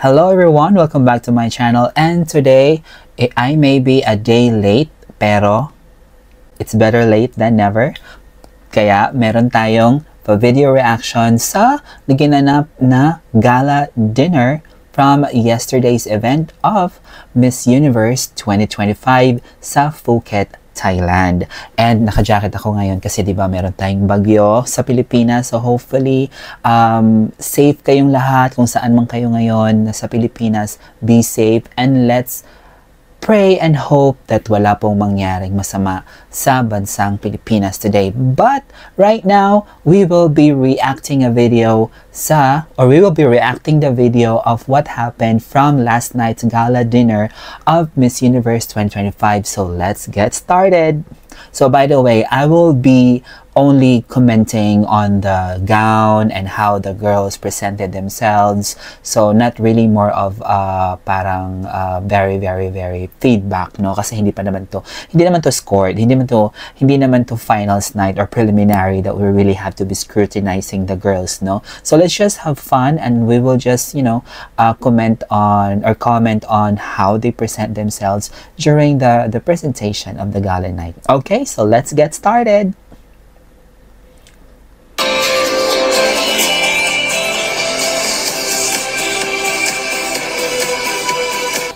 Hello everyone, welcome back to my channel, and today I may be a day late pero it's better late than never. Kaya meron tayong video reaction sa naginanap na gala dinner from yesterday's event of Miss Universe 2025 sa Phuket, Thailand. And naka-jacket ako ngayon kasi 'di ba meron tayong bagyo sa Pilipinas. So hopefully safe kayong lahat kung saan man kayo ngayon sa Pilipinas. Be safe and let's pray and hope that wala pong mangyaring masama sa bansang Pilipinas today. But right now, we will be reacting the video of what happened from last night's gala dinner of Miss Universe 2025. So let's get started. So by the way, I will be only commenting on the gown and how the girls presented themselves. So not really more of parang very feedback, no? Kasi hindi naman to scored, hindi naman to finals night or preliminary that we really have to be scrutinizing the girls, no? So let's just have fun and we will just, comment on how they present themselves during the presentation of the gala night. Okay, so let's get started.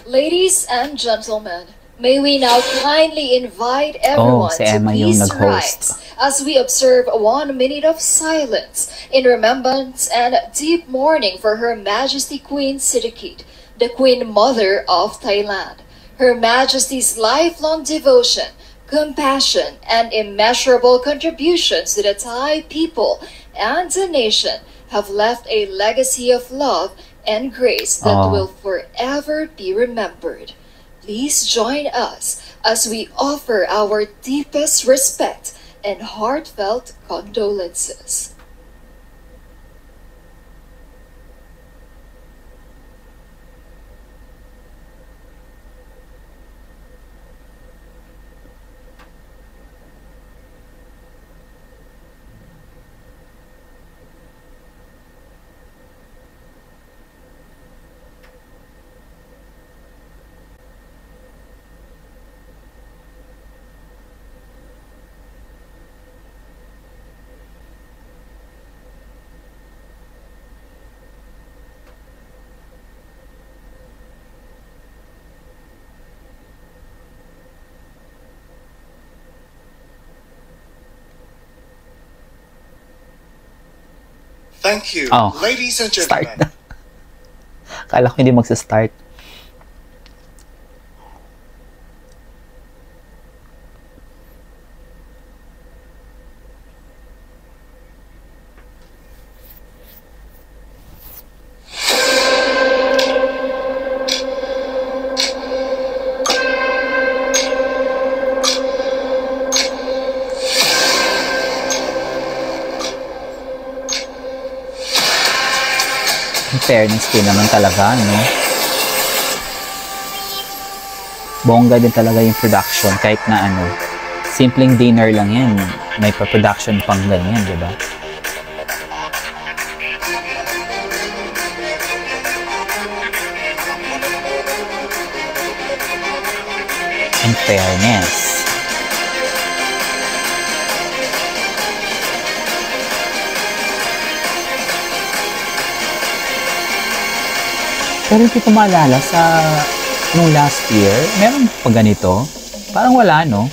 Ladies and gentlemen, may we now kindly invite everyone si to Emma yung please nag-host. rise as we observe 1 minute of silence in remembrance and deep mourning for Her Majesty Queen Sirikit, the Queen Mother of Thailand. Her Majesty's lifelong devotion, compassion, and immeasurable contributions to the Thai people and the nation have left a legacy of love and grace that will forever be remembered. Please join us as we offer our deepest respect and heartfelt condolences. Thank you, ladies and Start gentlemen. na. Kala ko hindi magsa-start. In fairness din naman talaga, no? Bongga din talaga yung production kahit na simpleng dinner lang yan. May pa-production pang ganyan, di ba? In fairness. Pero hindi ko maalala nung last year, meron pa ganito? Parang wala, no?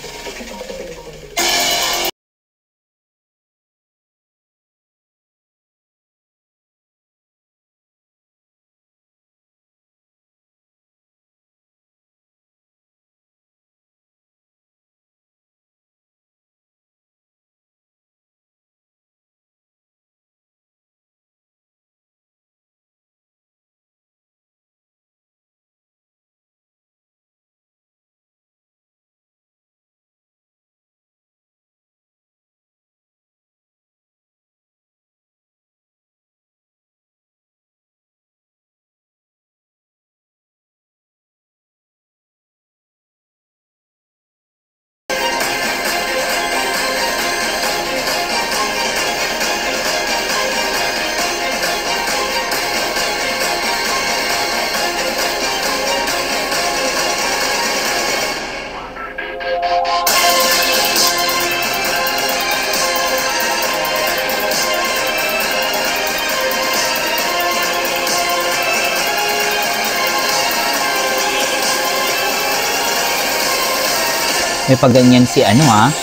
May paganyan si ano ha?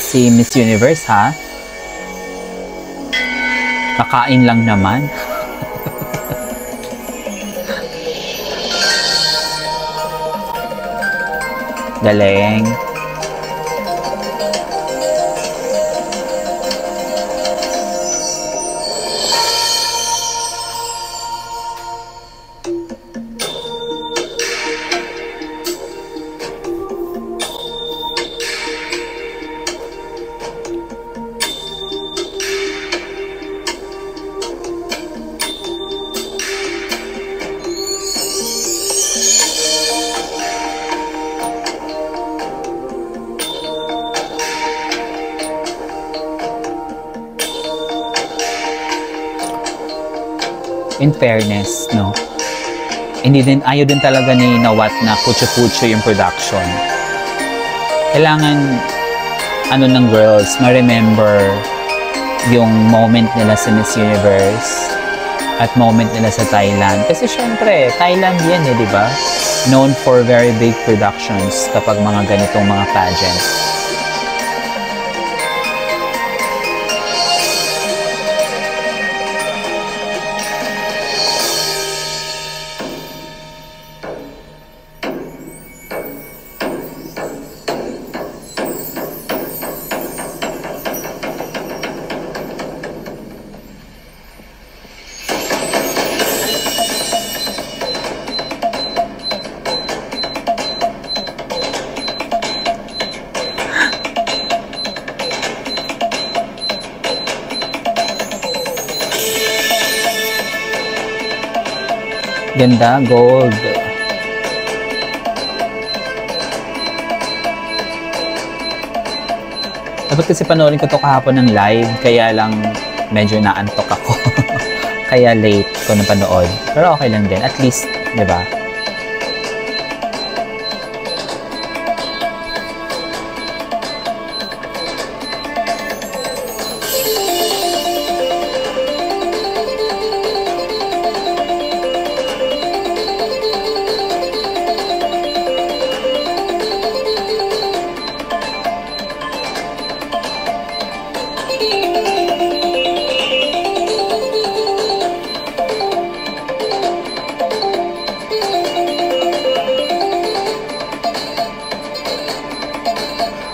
Si Miss Universe ha? Kakain lang naman. Galing. In fairness, no? Ayaw din talaga ni Nawat na kutsu-kutsu yung production. Kailangan, ng girls, ma-remember yung moment nila sa Miss Universe at moment nila sa Thailand. Kasi syempre, Thailand yan di ba? Known for very big productions kapag mga ganitong mga pageants. Ganda, gold. Dapat kasi panoorin ko to kahapon ng live, kaya lang medyo naantok ako. Kaya late ko napanood. Pero okay lang din, at least, di ba?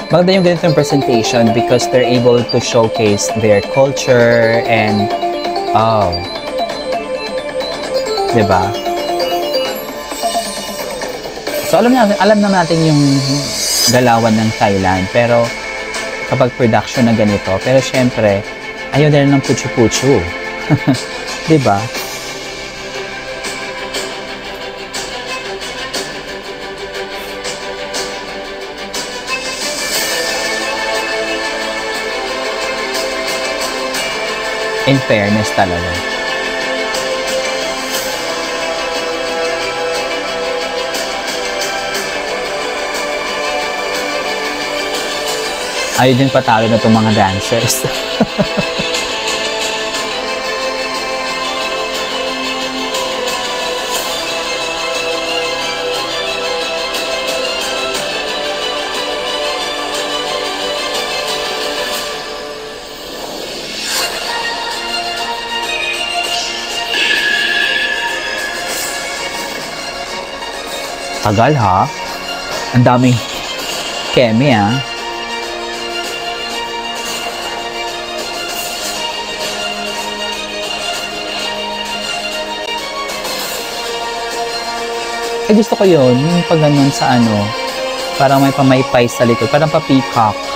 Maganda yung ganitong presentation because they're able to showcase their culture and diba? So alam naman natin yung galawan ng Thailand, pero kapag production na ganito, pero syempre ayaw na rin ng putsu-putsu. Diba? In fairness talaga. Ayaw din patalo na itong mga dancers. Tagal ha? Ang daming keme ha? Eh gusto ko yun, yung pag ganun sa parang may pamaypay sa likod, parang pa-peacock.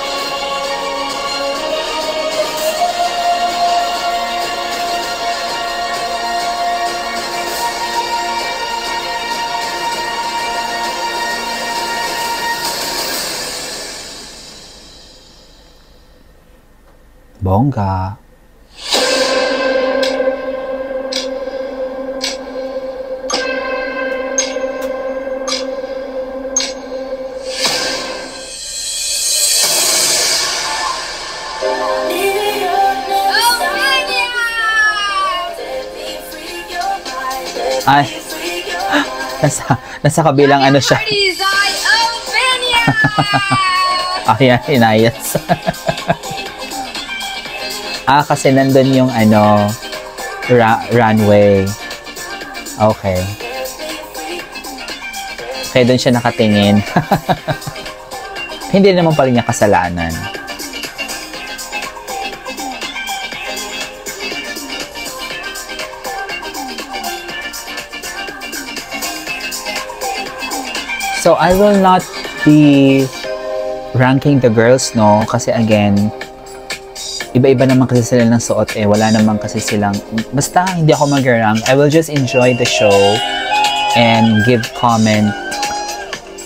Bongga. Ay, nasa kabilang siya. Ayan, inayos. Kasi nandun yung runway. Okay. Kaya doon siya nakatingin. Hindi naman pa rin niya kasalanan. So, I will not be ranking the girls, no? Kasi again, iba-iba naman kasi sila ng suot eh. Wala naman kasi silang... Basta hindi ako mag-rank. I will just enjoy the show and give comment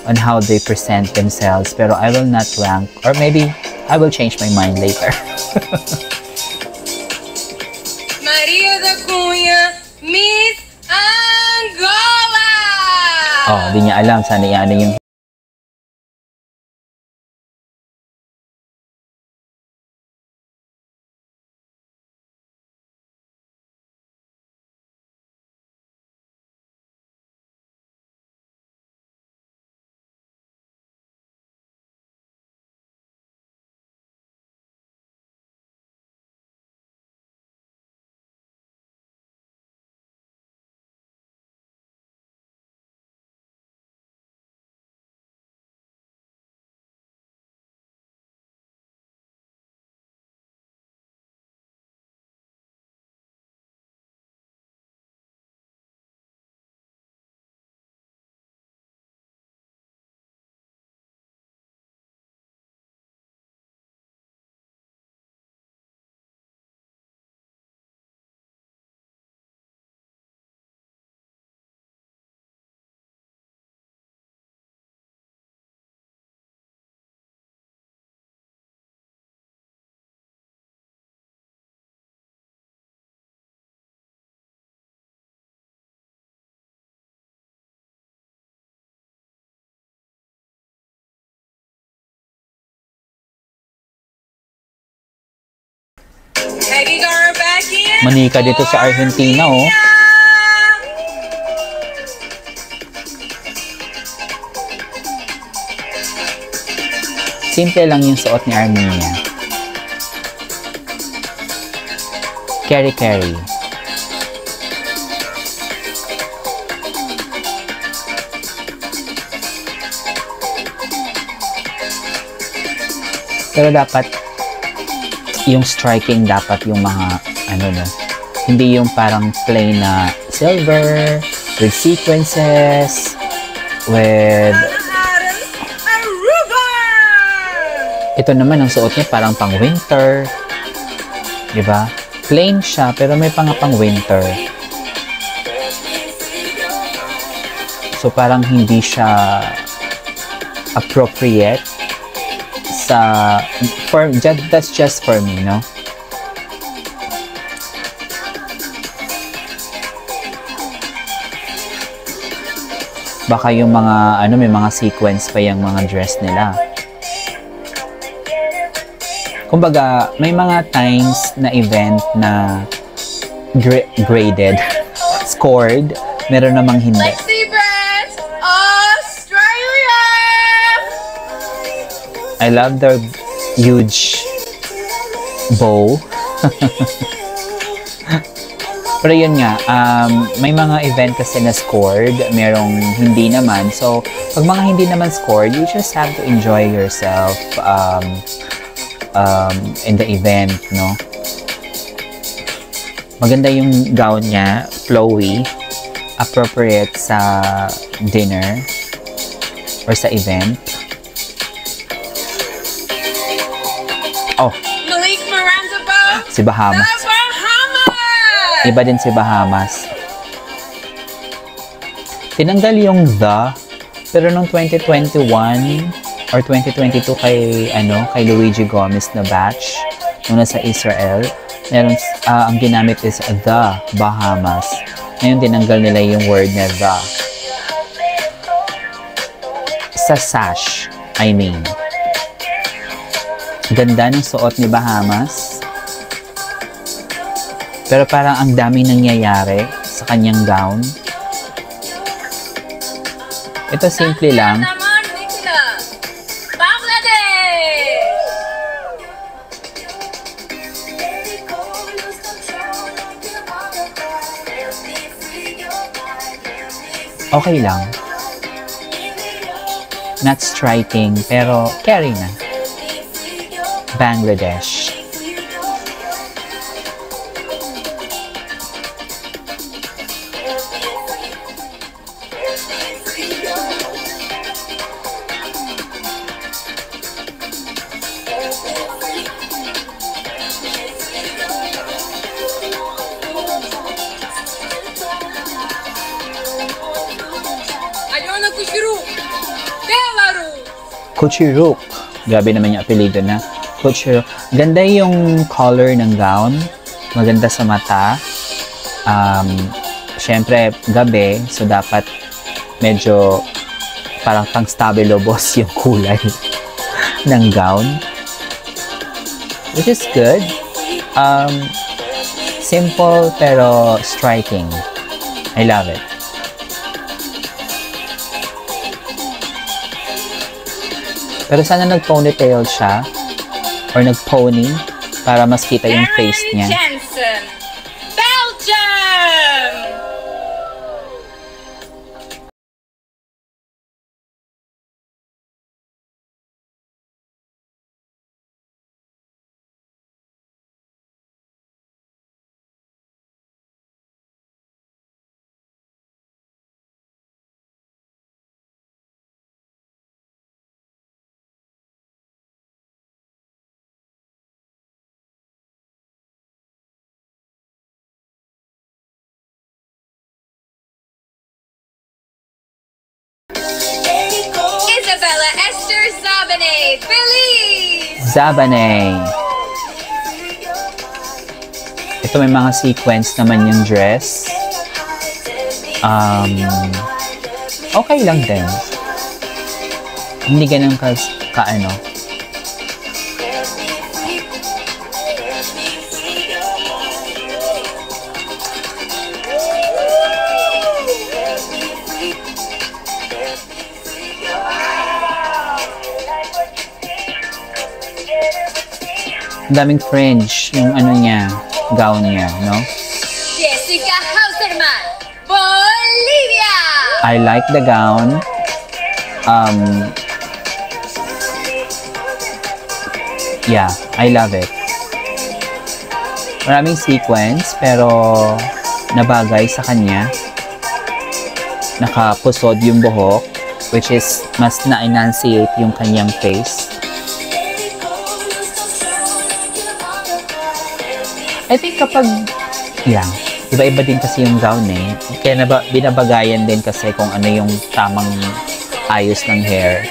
on how they present themselves. Pero I will not rank. Or maybe, I will change my mind later. Maria da Cunha, Miss Angola! Oh, di niya alam. Sana yan yung... Manika dito sa Argentina, oh. Simple lang yung suot ni Armenia. Carry. Pero dapat yung striking dapat yung mga hindi yung parang plain na silver with sequences with ito naman ang suot niya parang pang winter, di ba? Plain siya pero may pang winter, so parang hindi siya appropriate sa that's just for me, no? Baka yung mga may mga sequence pa yung mga dress nila. Kumbaga, may mga times na event na graded, scored, meron namang hindi. Lexi Brand, Australia! I love their huge bow. Pero yun nga, may mga event kasi na scored, merong hindi naman. So, pag mga hindi naman scored, you just have to enjoy yourself in the event, no? Maganda yung gown niya, flowy, appropriate sa dinner or sa event. Oh, Malik Miranda Bow, si Bahamas. Iba din si Bahamas. Tinanggal yung the, pero nung 2021 or 2022 kay Luigi Gomez na batch, nung nasa Israel, meron, ang ginamit is the Bahamas. Ngayon tinanggal nila yung word na the. Sa sash, I mean. Ganda ng suot ni Bahamas. Pero parang ang daming nangyayari sa kanyang gown. Ito simple lang. okay lang. Not striking, pero carry na. Bangladesh. Alyona Kuchuruk, Belarus. Kuchuruk. Grabe naman yung apelido na. Kuchuruk. Ganda yung color ng gown. Maganda sa mata. Siyempre, gabi. So, dapat medyo parang pang stabilo boss yung kulay ng gown. Which is good. Simple pero striking. I love it. Pero sana nag-ponytail siya or nag-pony para mas kita yung face niya. Jensen, Belgium. Isabella Esther Zabane, Belize. Zabane. Ito may mga sequence naman yung dress. Okay lang din. Hindi ganun ka-ano. Ang daming fringe yung ano niya, gown niya, no? Jessica Hauserman, Bolivia. I like the gown. Yeah, I love it. Maraming sequence, pero nabagay sa kanya. Nakapusod yung buhok, which is mas na-enunciate yung kanyang face. I think kapag, iba-iba din kasi yung gown eh. Kaya binabagayan din kasi kung ano yung tamang ayos ng hair.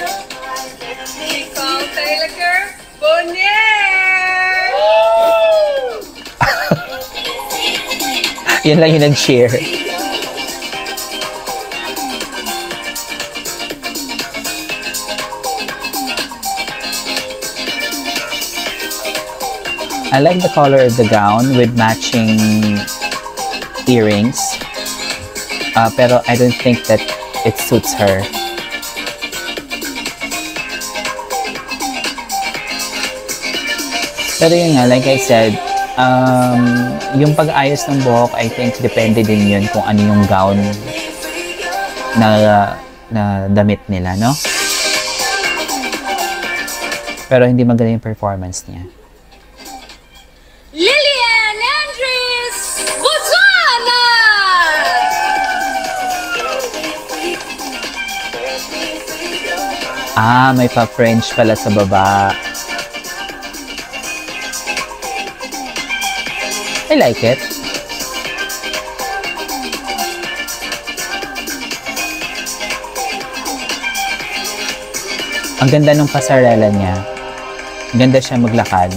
Nicole Taylor, Bonnier. Yun lang yung nag-share. I like the color of the gown with matching earrings. Pero I don't think that it suits her. Pero yun nga, like I said, yung pag-ayos ng buhok, I think depende din yun kung ano yung gown na damit nila, no? Pero hindi maganda yung performance niya. Lillian Andres, Botswana. May pa-French pala sa baba. I like it. Ang ganda ng pasarela niya. Ang ganda siya maglakad.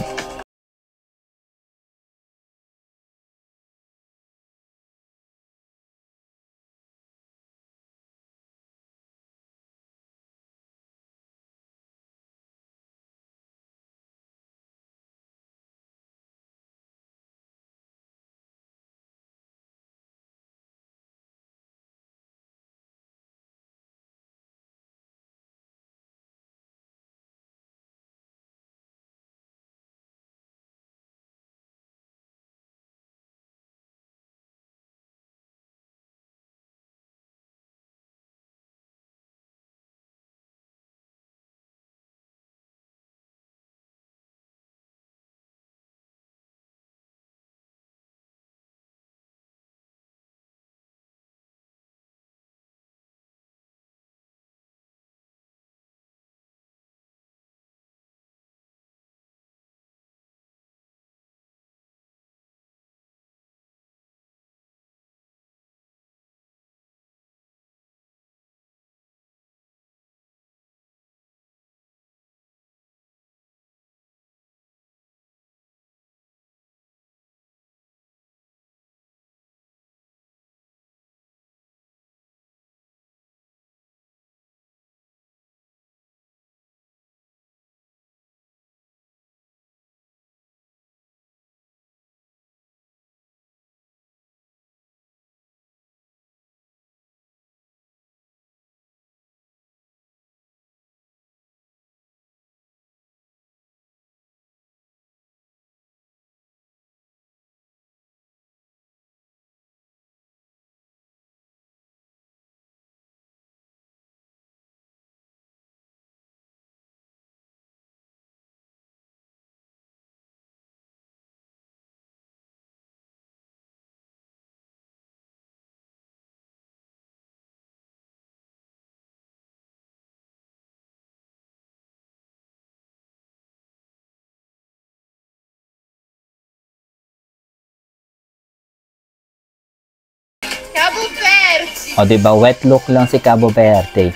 Cabo Verde. O, diba? Wet look lang si Cabo Verde.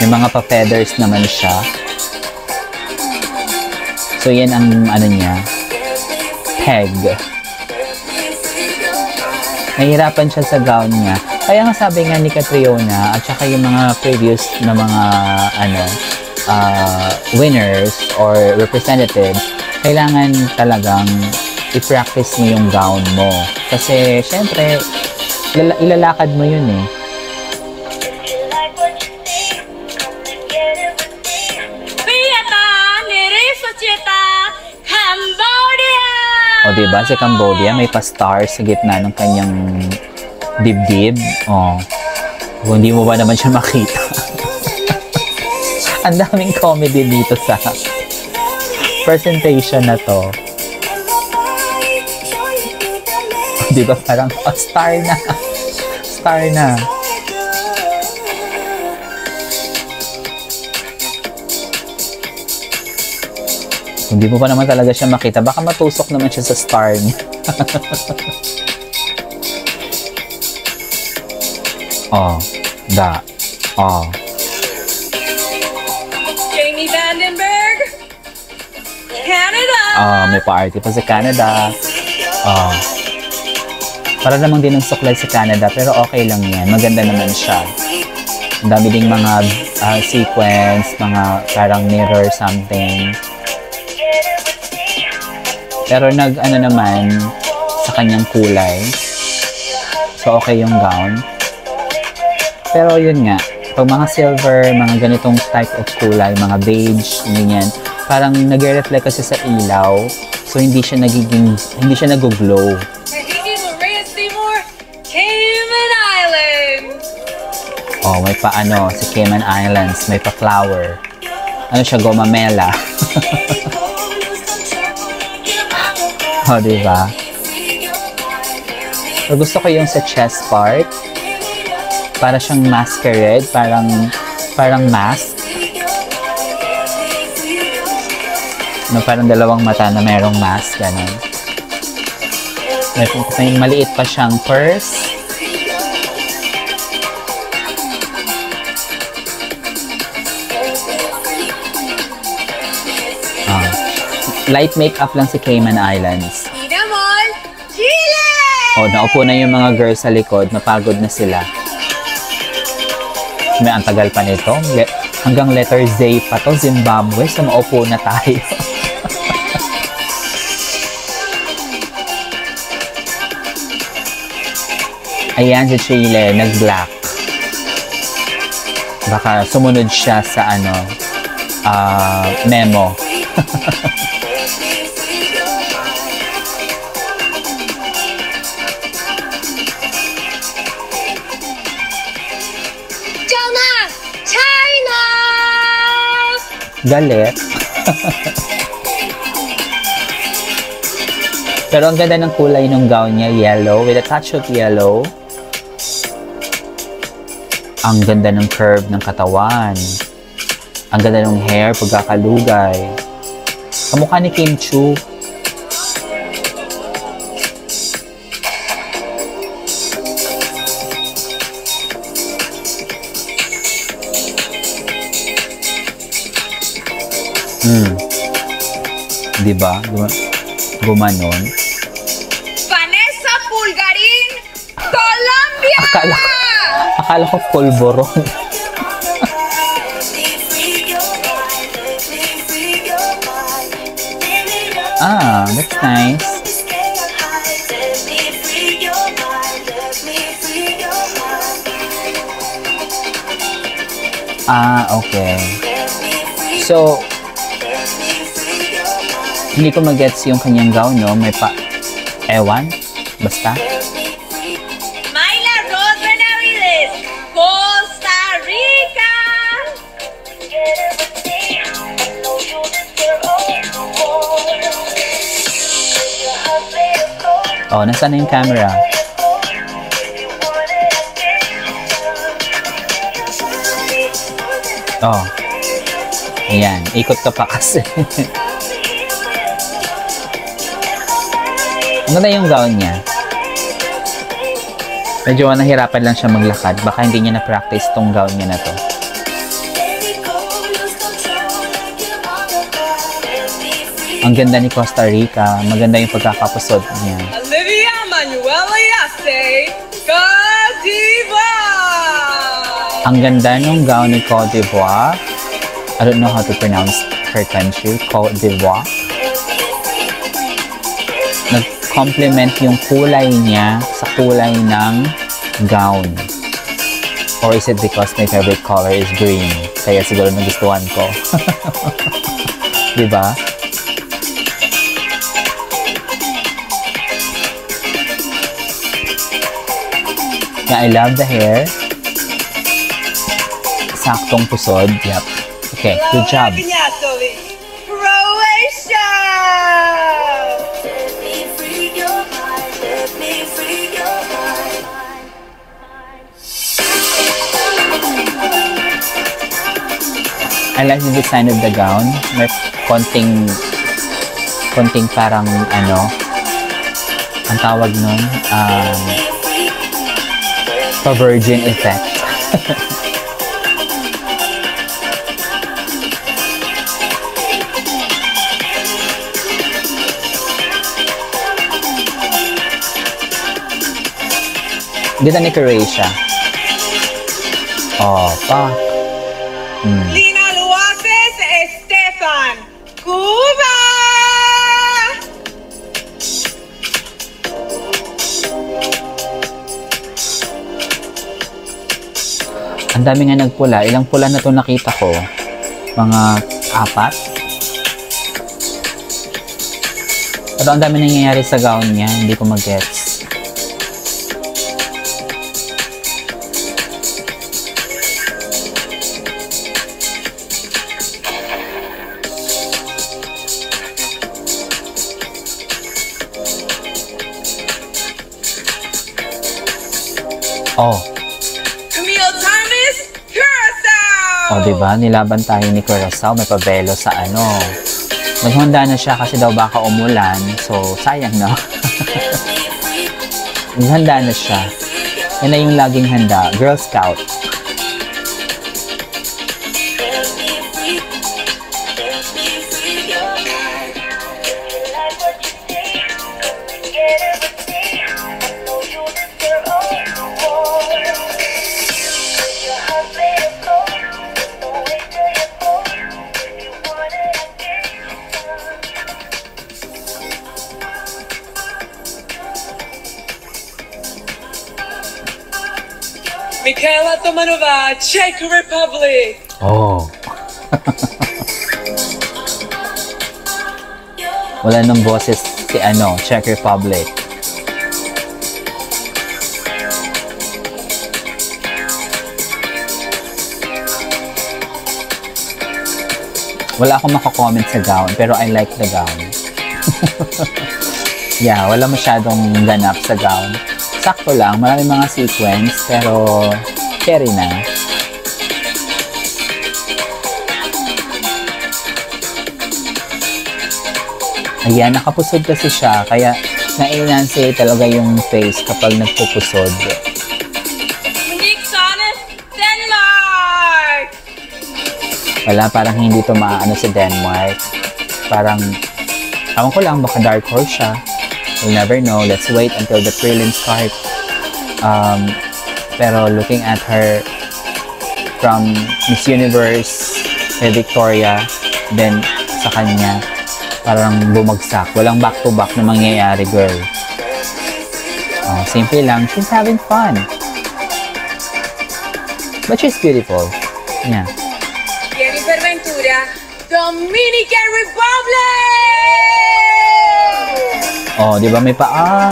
May mga pa-feathers naman siya. So, yan ang ano niya. Peg. Nahihirapan siya sa gown niya. Kaya nga sabi nga ni Catriona at saka yung mga previous na mga winners or representatives, kailangan talagang i-practice mo yung gown mo. Kasi, syempre, ilalakad mo yun eh. O, diba? Sa Cambodia, may pa-star sa gitna ng kanyang dibdib. O, hindi mo ba naman siya makita? Ang daming comedy dito sa presentation na to. O, diba? Parang, star na. Star na. Hindi mo pa naman talaga siya makita. Baka matusok naman siya sa star niya. Oh, da. Oh. Jamie Vandenberg, Canada. Oh, may party pa sa Canada. Oh. Para namang din ng suklay sa Canada, pero okay lang yan. Maganda naman siya. Ang dami ding mga sequence, mga parang mirror something. Pero ano naman sa kanyang kulay. So, okay yung gown. Pero yun nga, pag mga silver, mga ganitong type of kulay, mga beige, ganyan, parang nag-reflect kasi sa ilaw. So, hindi siya nag-glow. Maria Seymour, Cayman Islands. Oh, may pa sa Cayman Islands, may pa flower. Ano siya, gomamela. Oh, diba? So, gusto ko yung sa chest part. Para siyang masquerade. Parang mask. No, parang dalawang mata na mayroong mask. Ganun. May maliit pa siyang purse. Light makeup lang si Cayman Islands. Inamon, Chile! Oh, naupo na yung mga girls sa likod. Napagod na sila. May antagal pa nito. Hanggang letter Z pa to, Zimbabwe. So, maupo na tayo. Ayan si Chile, nag-black. Baka sumunod siya sa memo. China! Galit. Pero ang ganda ng kulay ng gown niya, yellow, with a touch of yellow. Ang ganda ng curve ng katawan. Ang ganda ng hair, pagkakalugay. Kamukha ni Kim Chu. Diba? Gumanon. Vanessa Pulgarin, Colombia! Akala ko pulboron. That's nice. Okay. So, hindi ko magets yung kanyang gown, no? May ewan? Basta? Mayla Rod Benavides, Costa Rica! Oh, nasaan na yung camera? Oh. Ayan, ikot ka pa kasi. Maganda yung gown niya. Medyo nahirapan lang siya maglakad. Baka hindi niya na-practice tong gown niya na to. Ang ganda ni Costa Rica. Maganda yung pagkakapusod niya. Olivia Manuela Yace, Cote d'Ivoire! Ang ganda ng gown ni Cote d'Ivoire. I don't know how to pronounce her country. Cote d'Ivoire. Nag-complement yung kulay niya sa kulay ng gown. Or is it because my favorite color is green? Kaya siguro nagustuhan ko. Diba? Yeah, I love the hair. Saktong pusod. Yep. Okay, good job. Croatia! I like the design of the gown. May konting parang ano, ang tawag nun, pa-virgin effect. Ganda ni Croatia. Oh, pa. Lina Luaces Estefan, Cuba! Ang dami nga nagpula. Ilang pula na to nakita ko? Mga 4? Pero ang dami nangyayari sa gown niya. Hindi ko mag-gets. Oh. Camille Thomas, Curacao! O, diba? Nilaban tayo ni Curacao. May pabelo sa ano. Naghanda na siya kasi daw baka umulan. So, sayang, no? Naghanda na siya. Yan na yung laging handa. Girl Scout. Michaela Tomanova, Czech Republic. Oh. Wala nang boses si ano, Czech Republic. Wala akong mako-comment sa gown, pero I like the gown. Yeah, wala masyadong ganap sa gown. Sakto lang, maraming mga sequence, pero carry na. Ayan, nakapusod kasi siya, kaya na-enhance talaga yung face kapag nagpupusod. Monique Sonnet, Denmark! Wala, parang hindi to maaano sa Denmark. Parang, ewan ko lang, baka dark horse siya. We'll never know. Let's wait until the prelims start. Pero looking at her from Miss Universe kay Victoria, then sa kanya, parang bumagsak. Walang back-to-back na mangyayari, girl. Simple lang. She's having fun. But she's beautiful. Yeah. Jennifer Ventura, Dominican Republic! Oh, di ba may paa?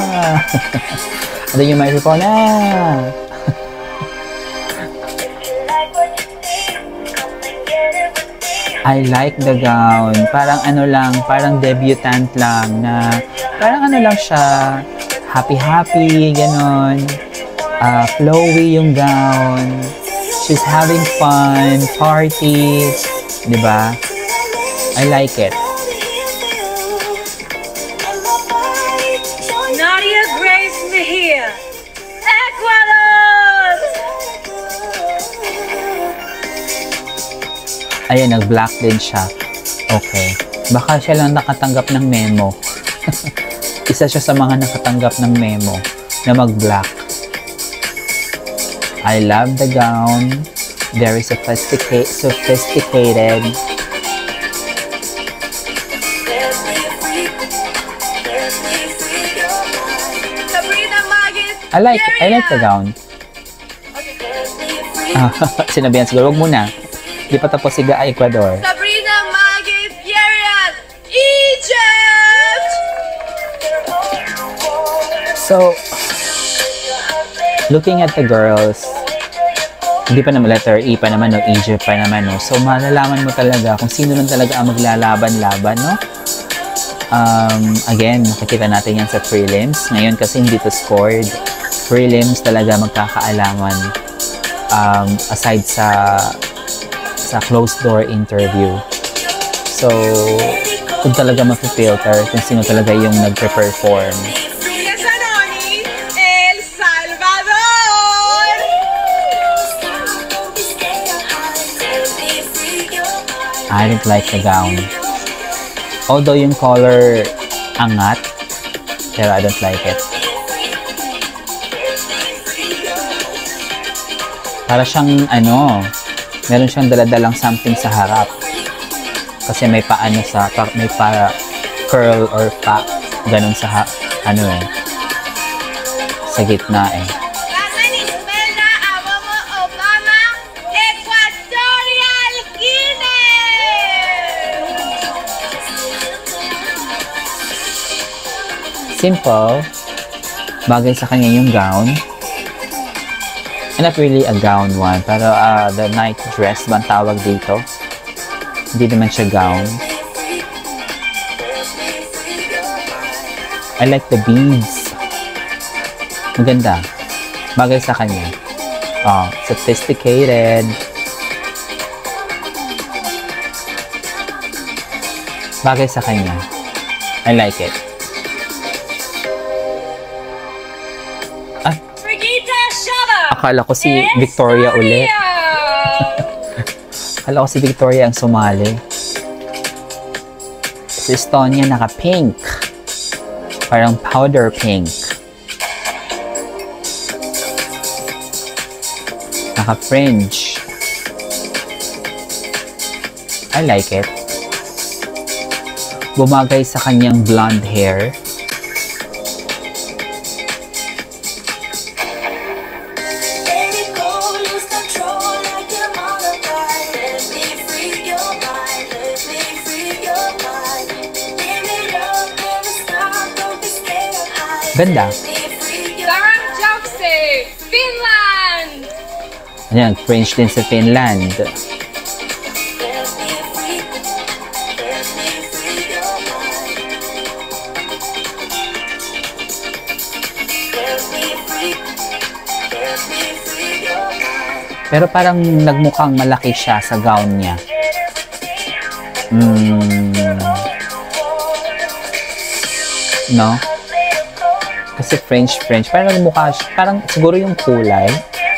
Ano yung microphone na? I like the gown. Parang ano lang, parang debutant lang na parang ano lang siya, happy-happy, ganon. Flowy yung gown. She's having fun, parties, di ba? I like it. Ayan, nag-black din siya. Okay. Baka siya lang nakatanggap ng memo. Isa siya sa mga nakatanggap ng memo na mag-black. I love the gown. Very sophisticated. Sabrina Magis. I like the gown. Sinabihan siguro, wag muna. Di pa tapos si Ecuador. Sabrina Magis. Yerian. Egypt. So, looking at the girls, hindi pa naman letter E pa naman, no? Egypt pa naman, no? So, malalaman mo talaga kung sino lang talaga ang maglalaban-laban, no? Again, makikita natin yan sa prelims. Ngayon kasi hindi to scored. Prelims talaga magkakaalaman. Aside sa closed door interview. So, kung talaga mapifilter kung sino talaga yung nagpe-perform. El Salvador. I didn't like the gown. Although yung color angat, pero I don't like it. Para siyang meron siyang daladalang something sa harap. Kasi may paano may para curl or pa ganun sa sa gitna eh. Simple. Bagay sa kanya yung gown. Not really a gown one, pero the night dress ba ang tawag dito? Hindi naman siya gown. I like the beads. Maganda. Bagay sa kanya. Sophisticated. Bagay sa kanya. I like it. Akala ko si Victoria ulit. Akala ko si Victoria ang sumali. Si Estonia naka-pink. Parang powder pink. Naka-fringe. I like it. Bumagay sa kanyang blonde hair. Ganda. Sarang Jokse, Finland! Ayan, French din sa Finland. Pero parang nagmukhang malaki siya sa gown niya. No? Kasi French. Parang mukha siya, parang siguro yung kulay,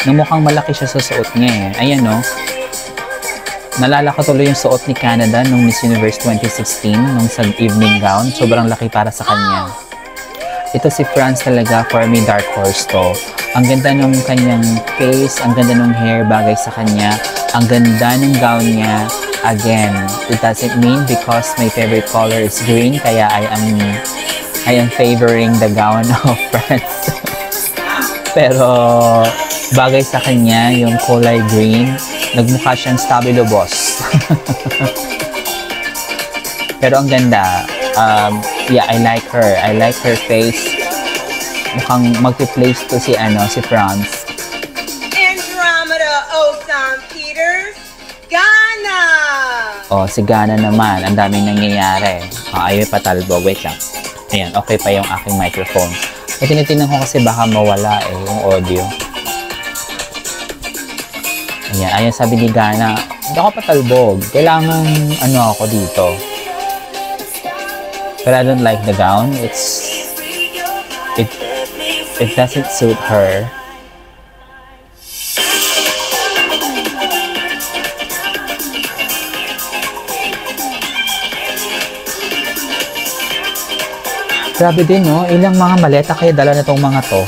mukhang malaki siya sa suot niya eh. Ayan no. Nalala ko tuloy yung suot ni Canada nung Miss Universe 2016, nung sa evening gown. Sobrang laki para sa kanya. Ito si France talaga, for me, dark horse to. Ang ganda nung kanyang face, ang ganda nung hair, bagay sa kanya. Ang ganda ng gown niya. Again, it doesn't mean because my favorite color is green, kaya I am favoring the gown of France. Pero bagay sa kanya yung kulay green. Nagmukha siyang Stabilo Boss. Pero ang ganda. Yeah, I like her. I like her face. Mukhang mag-place to si France. Andromeda of St. Peters, Ghana! Si Ghana naman. Ang daming nangyayari. Ayaw patalbo. Wait lang. Ayan, okay pa yung aking microphone. Tinitingnan ko kasi baka mawala yung audio. Ayan, sabi ni Ghana, hindi ako patalbog. Kailangan ako dito. But I don't like the gown. It doesn't suit her. Grabe din, no? Ilang mga maleta kaya dala na tong mga to.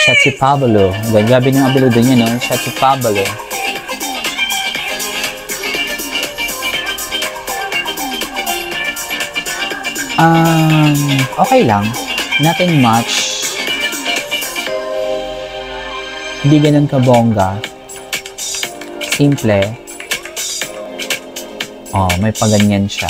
Shotzi Pablo. Grabe yung abiludo niya, no? Shotzi Pablo. Okay lang. Nothing much. Hindi ganun kabongga. Simple. Oh, may paganyan siya.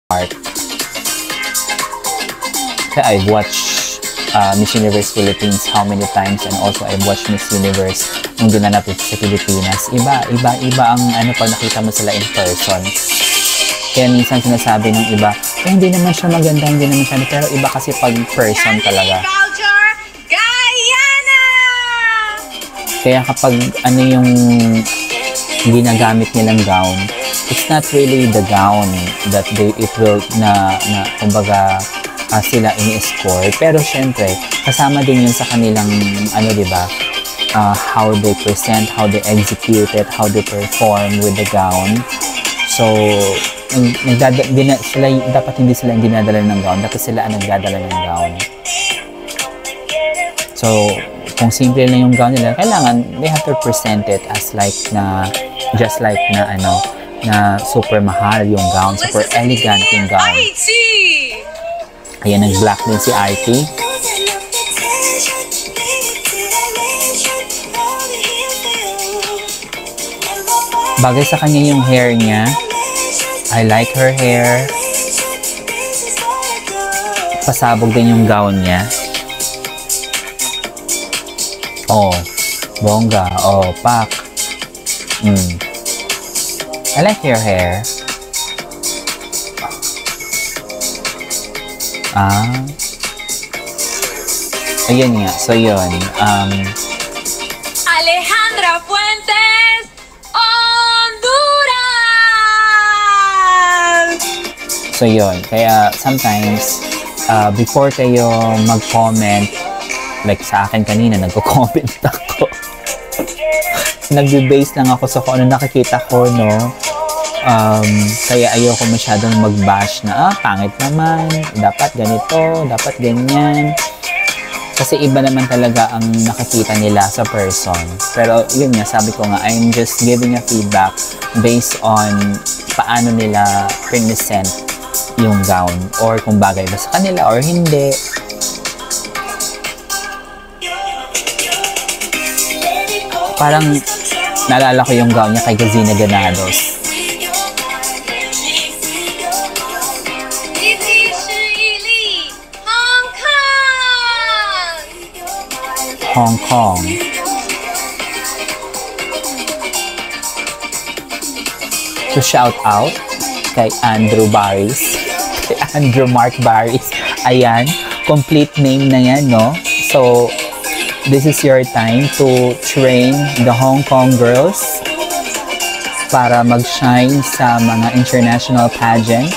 Art. I've watched Miss Universe Philippines how many times, and also I've watched Miss Universe nung ginanap sa Pilipinas. Iba ang pag nakita mo sila in person. Kaya minsan sinasabi ng iba, hindi naman siya maganda, hindi naman siya, pero iba kasi pag person talaga. Kaya kapag yung ginagamit nilang gown, it's not really the gown that it will kumbaga sila ini-score, pero syempre kasama din yun sa kanilang diba, how they present, how they execute it, how they perform with the gown. So dapat hindi sila yung dinadala ng gown, dapat sila ang nagdadala ng gown. So kung simple lang yung gown nila, kailangan they have to present it as just like na super mahal yung gown, super elegant yung gown. Ayan, nag-black din si IT. Bagay sa kanya yung hair niya. I like her hair. Pasabog din yung gown niya. Oh, bongga. Oh, pak. I like your hair. Ayun nga. So, yun. Alejandra Fuentes, Honduras! So, yun. Kaya, sometimes, before kayo mag-comment, like sa akin kanina, nagko-comment ako. Nagbe-base lang ako sa kung ano nakikita ko, no? Kaya ayoko masyadong mag-bash na, pangit naman, dapat ganito, dapat ganyan. Kasi iba naman talaga ang nakikita nila sa person. Pero yun nga, sabi ko nga, I'm just giving a feedback based on paano nila present yung gown, or kung bagay ba sa kanila or hindi. Parang Naalala ko yung gown niya kay Gazina Ganados. Hong Kong. To shout out kay Andrew Barris. Kay Andrew Mark Barris. Ayan, complete name na yan, no? So, this is your time to train the Hong Kong girls para mag-shine sa mga international pageant.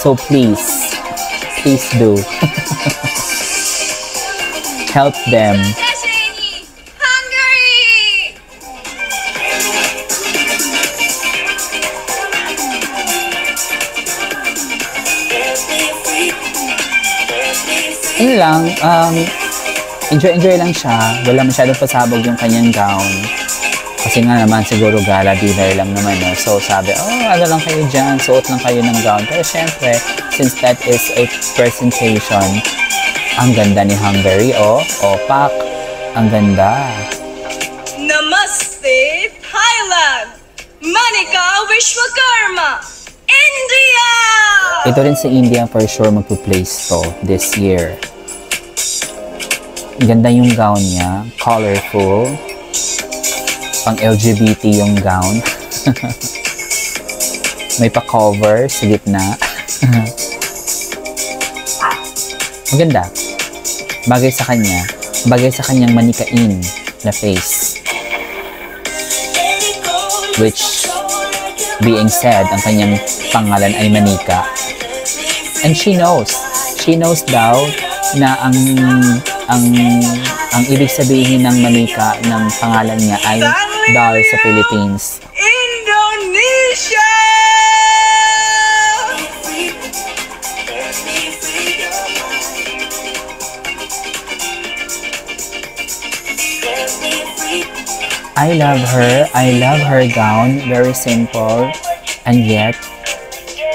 So please do. Help them. Hungary! Yun lang, enjoy lang siya. Wala masyadong pasabog yung kanyang gown. Kasi nga naman siguro gala dinner lang naman, no? So sabi, ano lang kayo dyan, suot lang kayo ng gown. Pero syempre, since that is a presentation, ang ganda ni Hungary, Pak, ang ganda. Namaste, Thailand! Manika Vishwakarma! India! Ito rin sa India for sure magpo-place to this year. Ganda yung gown niya, colorful. Pang LGBT yung gown. May pa-cover sa gitna. Maganda. Bagay sa kanya. Bagay sa kanyang manikain na face. Which, being said, ang kanyang pangalan ay Manika. And she knows. She knows daw na ang ibig sabihin ng Manika ng pangalan niya ay doll sa Philippines. Indonesia! I love her gown, very simple, and yet,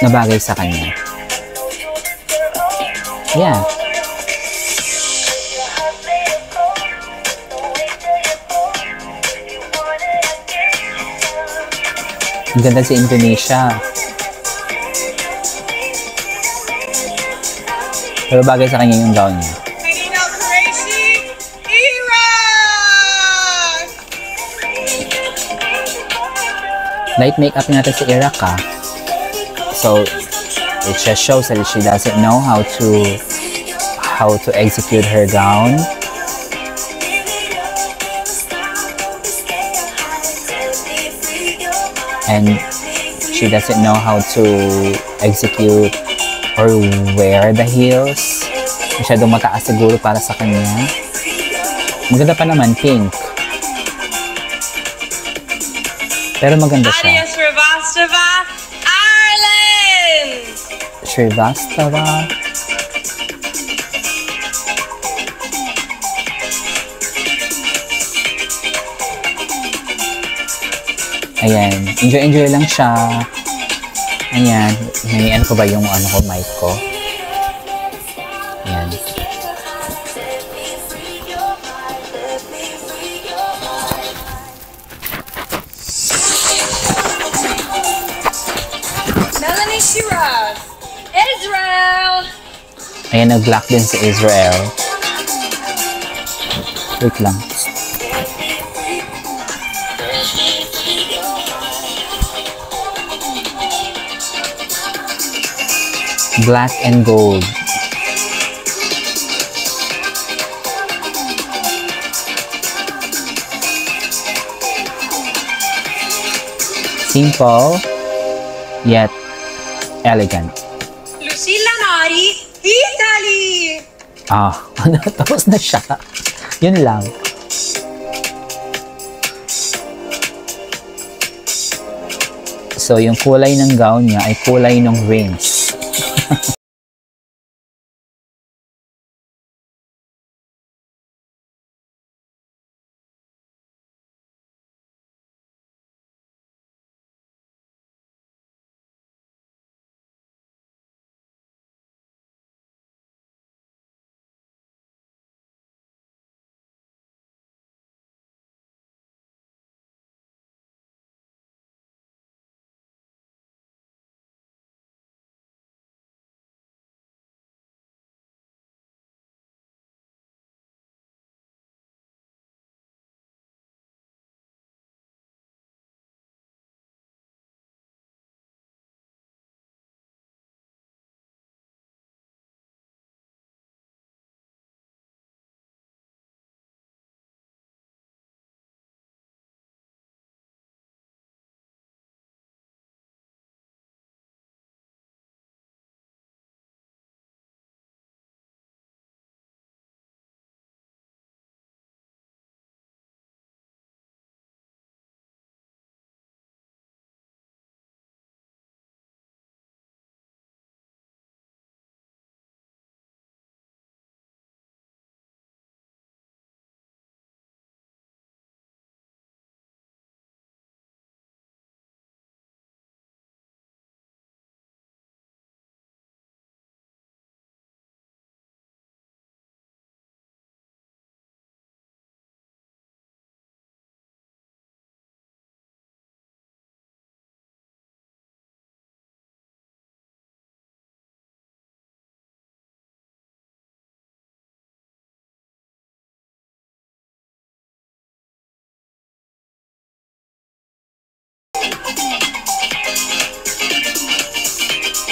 nabagay sa kanya. Yeah. Ang ganda sa Indonesia. Pero bagay sa kanya yung gown niya. Light makeup natin si Iraq, ah. So, it just shows that she doesn't know how to execute her gown. And she doesn't know how to execute or wear the heels. Masyadong mataas siguro para sa kanya. Maganda pa naman, pink. Pero maganda siya. Aria Srivastava, Ireland! Srivastava. Ayan. Enjoy lang siya. Ayan. May ano ko ba yung mic ko? Ayan. Melanie Shiraz, Israel! Ayan, nag-black din si Israel. Wait lang. Black and gold. Simple, yet elegant. Lucilla Nari, Italy! Tapos na siya. Yun lang. So, yung kulay ng gown niya ay kulay ng rings.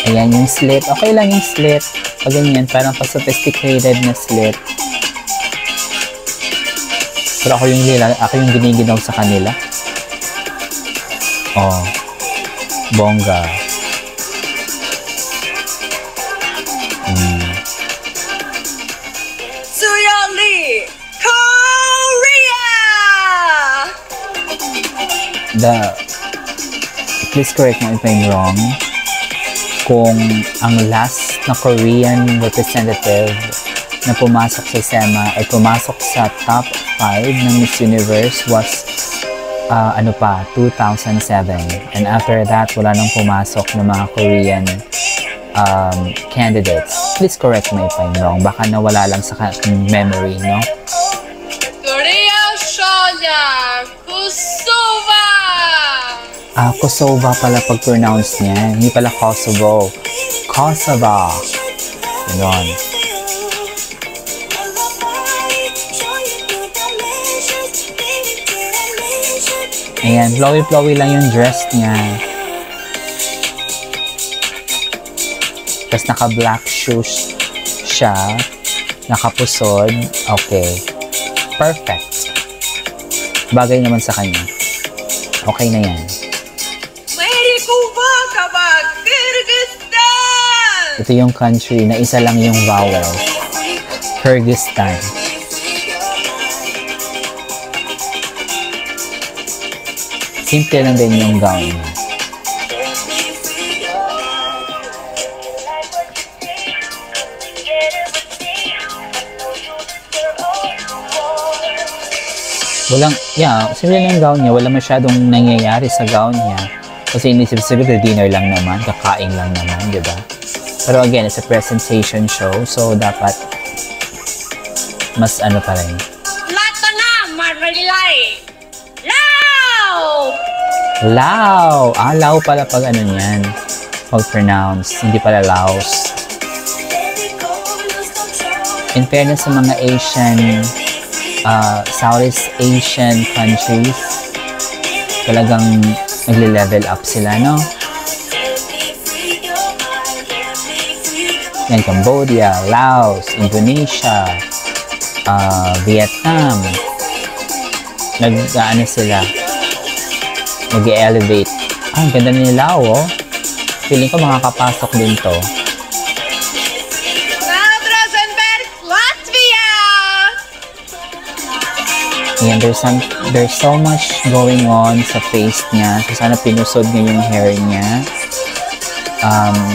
Ayan yung slit. Okay lang yung slit. Pag ganyan, parang pa-sophisticated na slit. Pero ako yung giniginaw sa kanila. Oh. Bongga. Suyeon Lee, Korea! Please correct me if I'm wrong. Kung ang last na Korean representative na pumasok sa SEMA ay pumasok sa top 5 ng Miss Universe was 2007. And after that, wala nang pumasok ng mga Korean candidates. Please correct me if I'm wrong. Baka nawala lang sa memory, no? Korea Shoya, Kosova! Kosovo pala pag-pronounce niya. Hindi pala Kosovo. Kosovo. Ganon. Ayan, flowy-flowy lang yung dress niya. Tapos naka-black shoes siya. Nakapusod. Okay. Perfect. Bagay naman sa kanya. Okay na yan. Ito yung country na isa lang yung vowel. Kyrgyzstan. Simple lang din yung gown niya. Simple lang yung gown niya. Wala masyadong nangyayari sa gown niya. Kasi inisip dinner lang naman, kakain lang naman, di ba? Pero again, it's a presentation show, so dapat mas ano pa rin. Lato na, Marilay! Lao! Lao! Lao pala pag ano niyan. Pag-pronounce, hindi pala Laos. In fairness sa mga Asian, Southeast Asian countries, talagang nagle-level up sila, no? Yan, Cambodia, Laos, Indonesia, Vietnam. Nag-ano sila? Nag-elevate. Ang ganda nila, oh. Feeling ko makakapasok din to. Latvia! Yan, there's so much going on sa face niya. So, sana pinusod niya yung hair niya.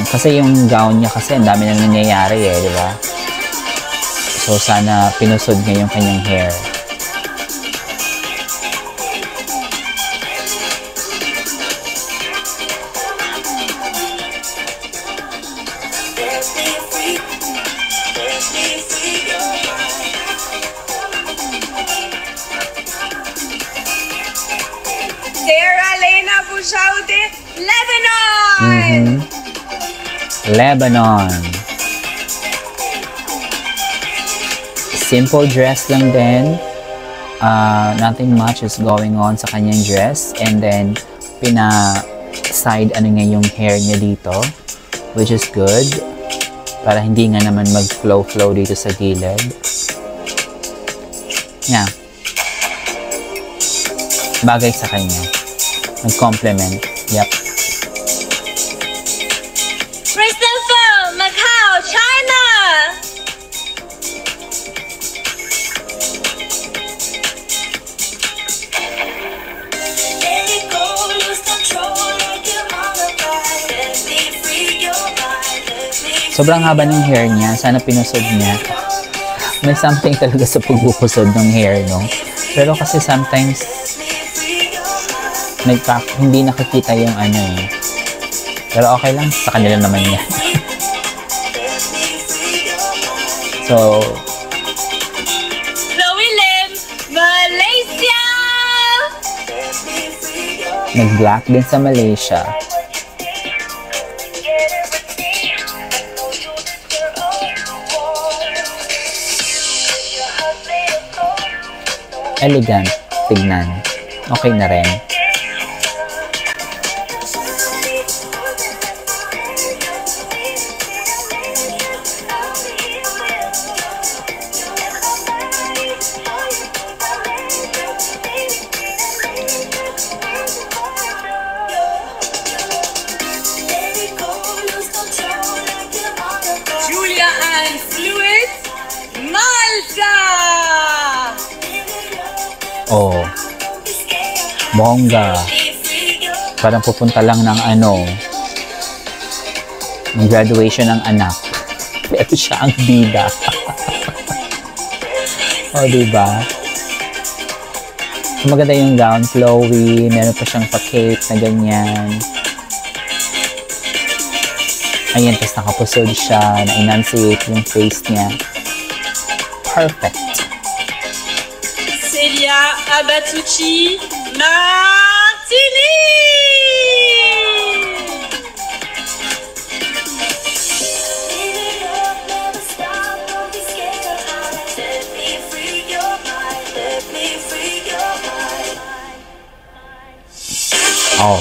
Kasi yung gown niya kasi ang dami nang nangyayari di ba? So sana pinusod niya yung kanyang hair. Sarah Lena Bushaude, Lebanon! Lebanon. Simple dress lang din. Nothing much is going on sa kanyang dress. And then, pina-side niya yung hair niya dito. Which is good. Para hindi nga naman mag-flow-flow dito sa gilid. Yeah. Bagay sa kanya. Nag-complement. Yep. Macau, China! Sobrang haba ng hair niya. Sana pinusod niya. May something talaga sa pagpupusod ng hair, no? Pero kasi sometimes hindi nakikita yung ano eh. Pero okay lang. Sa kanila naman yan. So, Chloe Lim, Malaysia! nag-black din sa Malaysia. Elegant, tignan. Okay na rin. Oh, bongga. Parang pupunta lang ng ng graduation ng anak. Pero siya ang bida. O, diba? Maganda yung gown, flowy. Meron pa siyang pa-cape na ganyan. Ayan, tapos nakapusod siya, na-enunciate yung face niya. Perfect. Celia Abatucci Martini. Oh.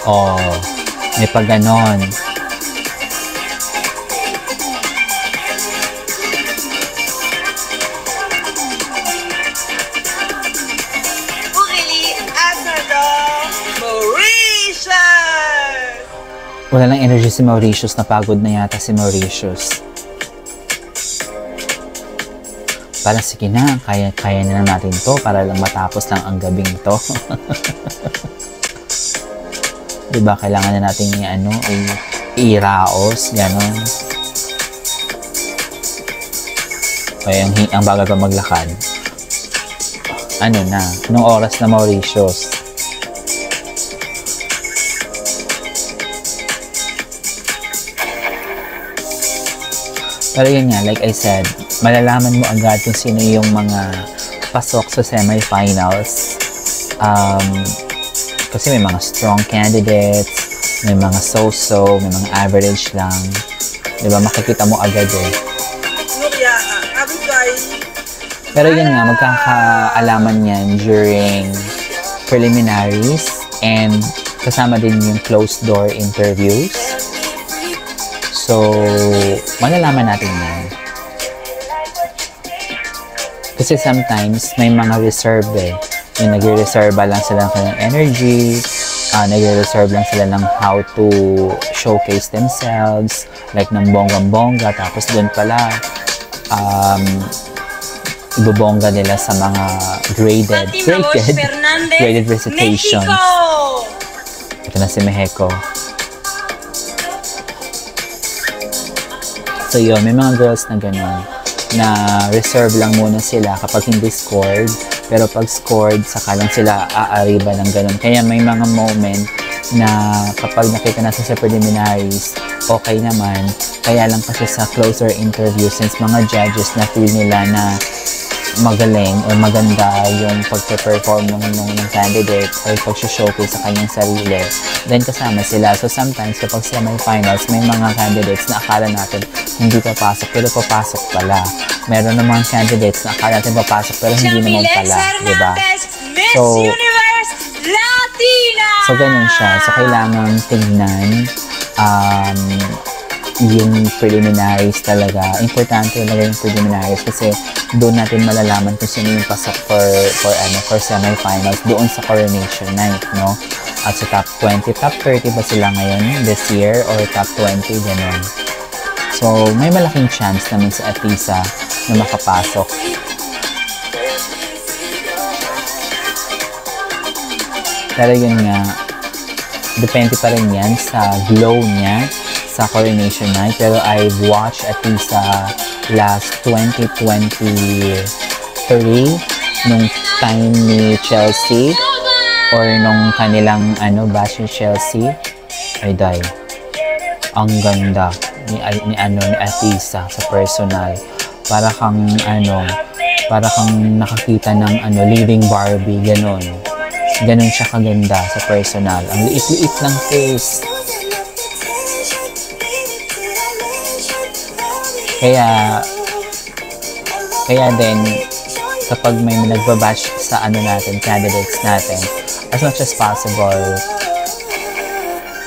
Oh, may pa ganon. Aurélie Asador Mauritius. Wala lang energy si Mauritius, napagod na yata si Mauritius. Parang sige na, kaya na lang natin to para lang matapos lang ang gabing to. Diba, kailangan na natin i-raos, gano'n. Kaya ang bagal pa maglakad. Anong oras na Mauritius? Pero yun nga, like I said, malalaman mo agad kung sino yung mga pasok sa semifinals. Kasi may mga strong candidates, may mga so-so, may mga average lang. Diba, makikita mo agad eh. Pero yun nga, magkakaalaman yan during preliminaries and kasama din yung closed door interviews. So, malalaman natin yan. Kasi sometimes may mga reserve eh. Yung nagre-reserve lang sila ng kanilang energy, nagre-reserve lang sila ng how to showcase themselves, like ng bonggang-bongga, tapos doon pala, ibubongga nila sa mga graded recitations. Ito na si Mexico. So yun, may mga girls na gano'n, na reserve lang muna sila kapag hindi scored. Pero pag scored, saka lang sila aariba ng ganun. Kaya may mga moment na kapag nakita natin sa preliminaries, okay naman. Kaya lang kasi sa closer interview, since mga judges na feel nila na magaling o maganda yung pagpe-perform ng candidate or pag-showcase sa kanyang sarili, then kasama sila. So sometimes kapag semi-finals, may mga candidates na akala natin hindi papasok pero papasok pala. Meron namang candidates na akala natin papasok pero hindi naman pala, diba? So ganun siya. So kailangan tignan yung preliminaries talaga. Importante talaga yung preliminaries kasi doon natin malalaman kung sino yung pasok for semi-finals doon sa coronation night, no? At sa top 20, top 30 ba sila ngayon this year or top 20, ganun. So, may malaking chance naman sa Atisa na makapasok. Pero yun nga, depende pa rin yan sa glow niya sa coronation night. Pero I've watched Atisa last 2023 nung time ni Chelsea or nung kanilang batch ni Chelsea. Ay day, ang ganda ni Atisa sa personal. Para kang nakakita ng living Barbie, ganon siya kaganda sa personal. Ang liit-liit ng face. Kaya din kapag may nagbabash sa candidates natin, as much as possible,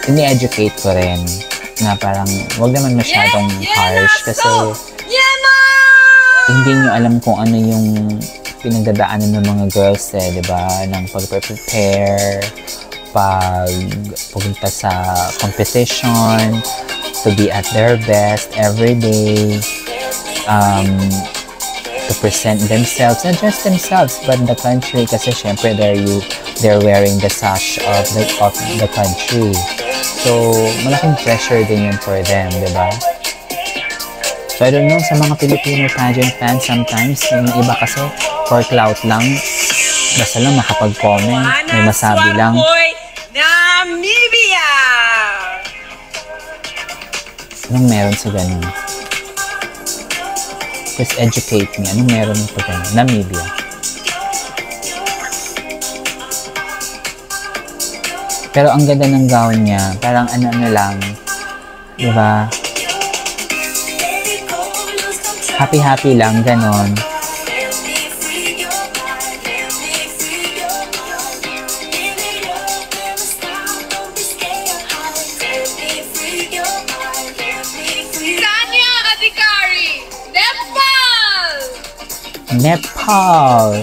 ini-educate ko rin na parang wag naman masyadong harsh kasi hindi nyo alam kung ano yung pinagdadaanan ng mga girls di ba? Ng pag-prepare, pagpunta sa competition, to be at their best every day, to present themselves, not just themselves, but the country, kasi syempre they're wearing the sash of the country. So, malaking pressure din yun for them, di ba? So, I don't know, sa mga Filipino pageant fans, sometimes, yung iba kasi, for clout lang, basta lang makapag-comment, may masabi lang. Namibia! Anong meron sa ganun? Please educate me. Anong meron sa ganun? Namibia. Pero ang ganda ng gown niya, parang ano lang, di ba? Happy lang, ganon. Sanya Adhikari, Nepal! Nepal!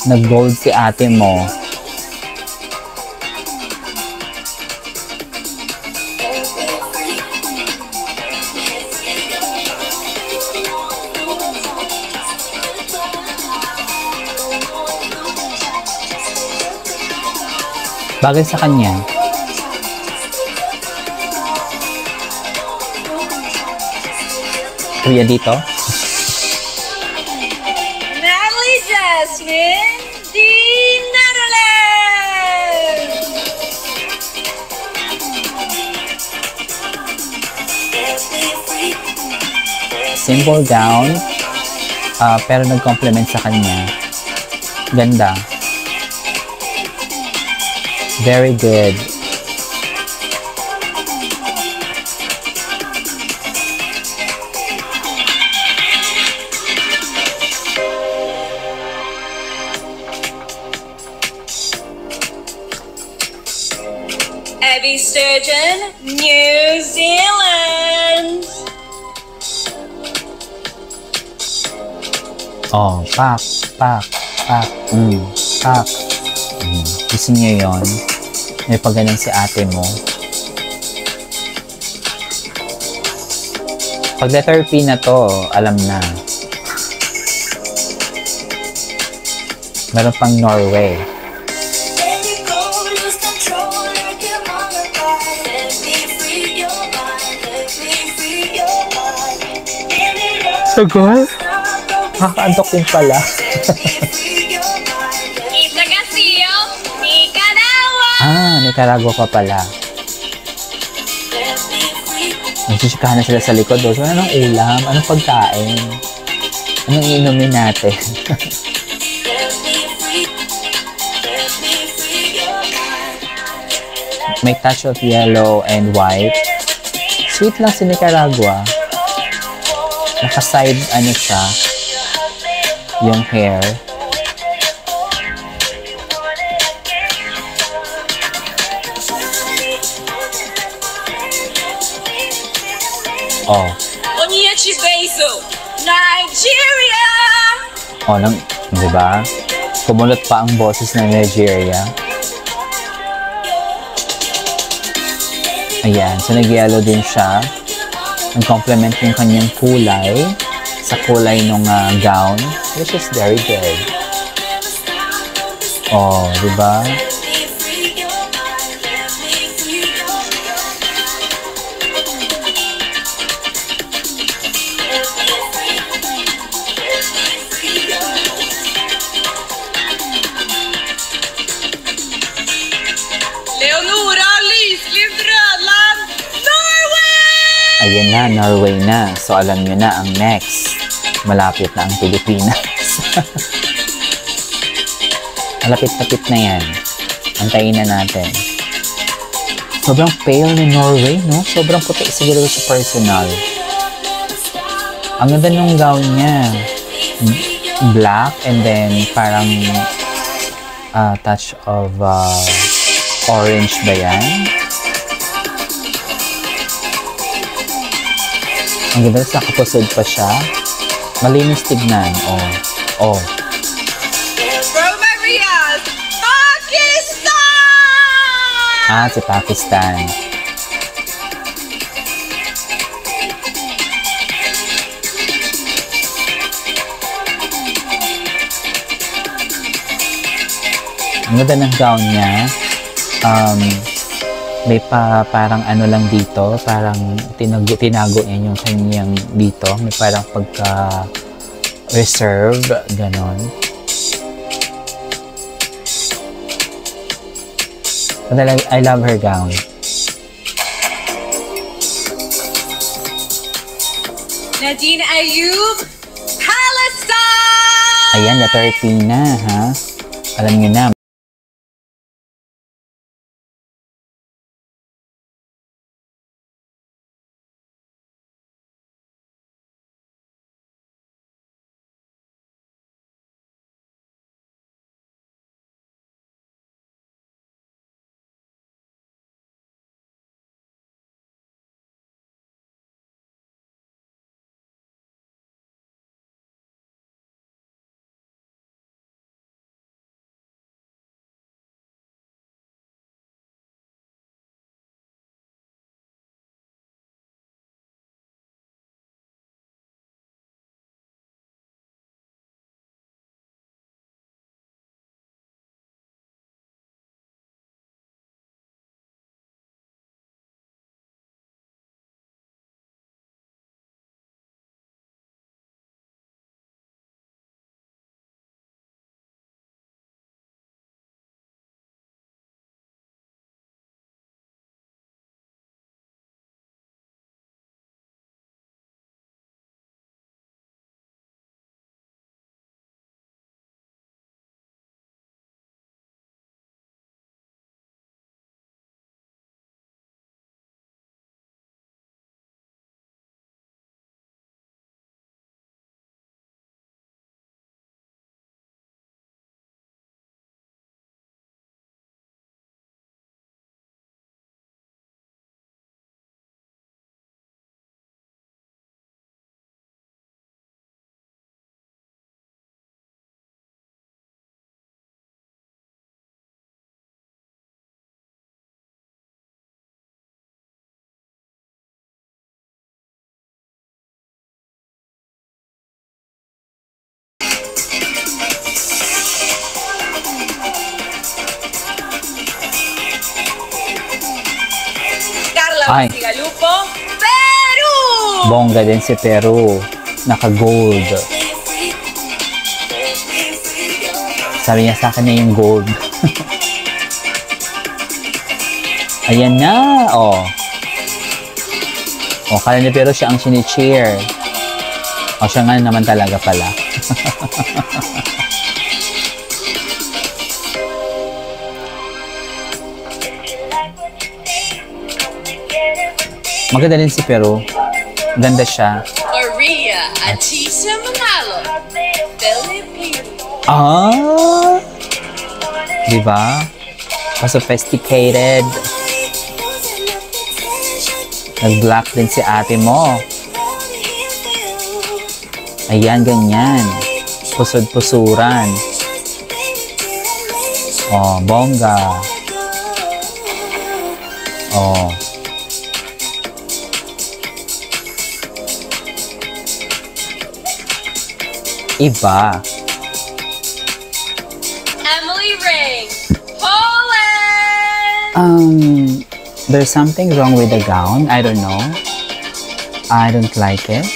Nag-gold si ate mo. Bagay sa kanya. Kuya dito? Natalie Jasmine, the Netherlands! Simple gown, pero nag-compliment sa kanya. Ganda. Very good. Abby Sturgeon, New Zealand! Oh, pak. Gusto niyo yun? May pagganan si ate mo. Pag letter P na to, alam na. Meron pang Norway. Sagal? Nakakaantok din pala. Nicaragua pa pala. Nagsisikahan na sila sa likod. So, anong ulam? Anong pagkain? Anong iinumin natin? May touch of yellow and white. Sweet lang si Nicaragua. Naka-side, siya, yung hair. Oh. Onyechi Bezo, Nigeria! Oh, di ba? Kumulot pa ang boses ng Nigeria. Ayan, so nag-yellow din siya. Nag-complement yung kanyang kulay sa kulay ng gown, which is very good. Oh, di ba? Ayan na, Norway na. So, alam nyo na ang next. Malapit na ang Pilipinas. Malapit-lapit na yan. Antayin na natin. Sobrang pale ni Norway, no? Sobrang puti siguro sa personal. Ang ganda nung gown niya. Black and then parang touch of orange ba yan? Ang ganda, sa kapusod pa siya. Malinis tignan. Oh. Oh. From Maria's Pakistan! Ah, si Pakistan. Ang ganda ng gown niya. May parang ano lang dito, parang tinago niya yung kanyang dito. May parang pagka-reserve, ganon. I love her gown. Nadine Ayub, Palestine! Ayan, na 13 na, ha? Alam niyo na. Ay. Sigalupo, Peru! Bongga din si Peru. Naka-gold. Sabi niya sa akin na yung gold. Ayan na. Oh. Oh, kala ni Peru siya ang sini-cheer. Oh, siya nga naman talaga pala. Maganda din si Peru. Ganda siya. Maria Atisa Manalo, Philippines. Ah! Diba? Sophisticated. Nag-black din si ate mo. Ayan, ganyan. Pusod-pusuran. Oh, bongga. Oh. Iba. Emily Ring, Poland! There's something wrong with the gown. I don't know. I don't like it.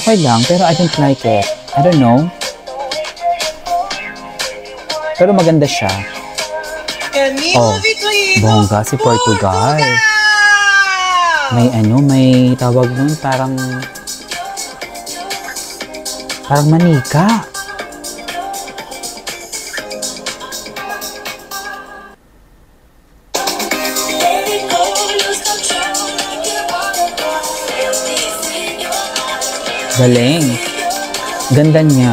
Okay lang, pero I don't like it. I don't know. Pero maganda siya. Oh, bongga si Portugal. May may tawag nun, parang manika. Galing. Ganda niya.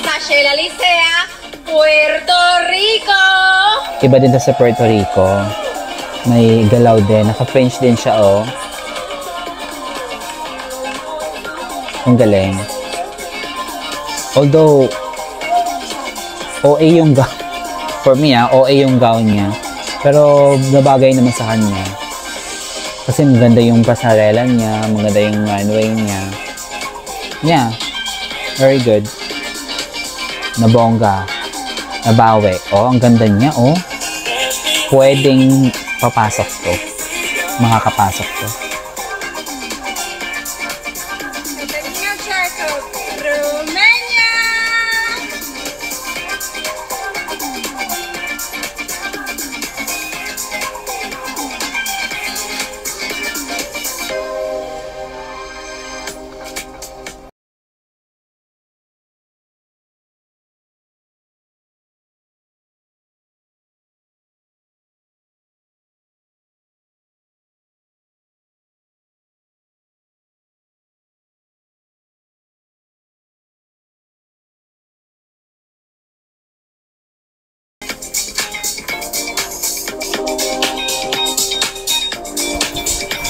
Michelle Alicea, Puerto Rico. Iba din to sa Puerto Rico. May galaw din. Naka-French din siya, oh. Ang galing. Although, OA yung gown. For me, OA yung gown niya. Pero, nabagay naman sa kanya. Kasi maganda yung pasarela niya, maganda yung runway niya. Yeah. Very good. Nabongga. Nabawi. Oh, ang ganda niya, oh. Pwedeng papasok to. Makakapasok to. Romania.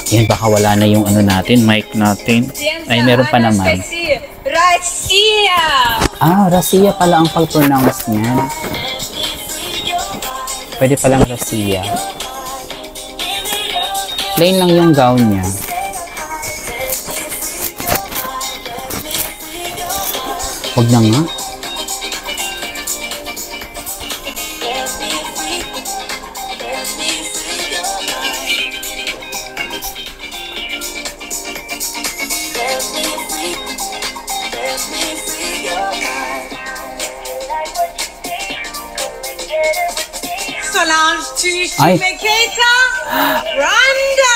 Yan, baka wala na yung ano natin, mic natin. Ay, meron pa naman. Russia. Ah, Russia pala ang pag-pronounce niya. Pwede palang Russia. Plain lang yung gown niya. Huwag na nga. Solange Ay. Chimeketa, Rwanda.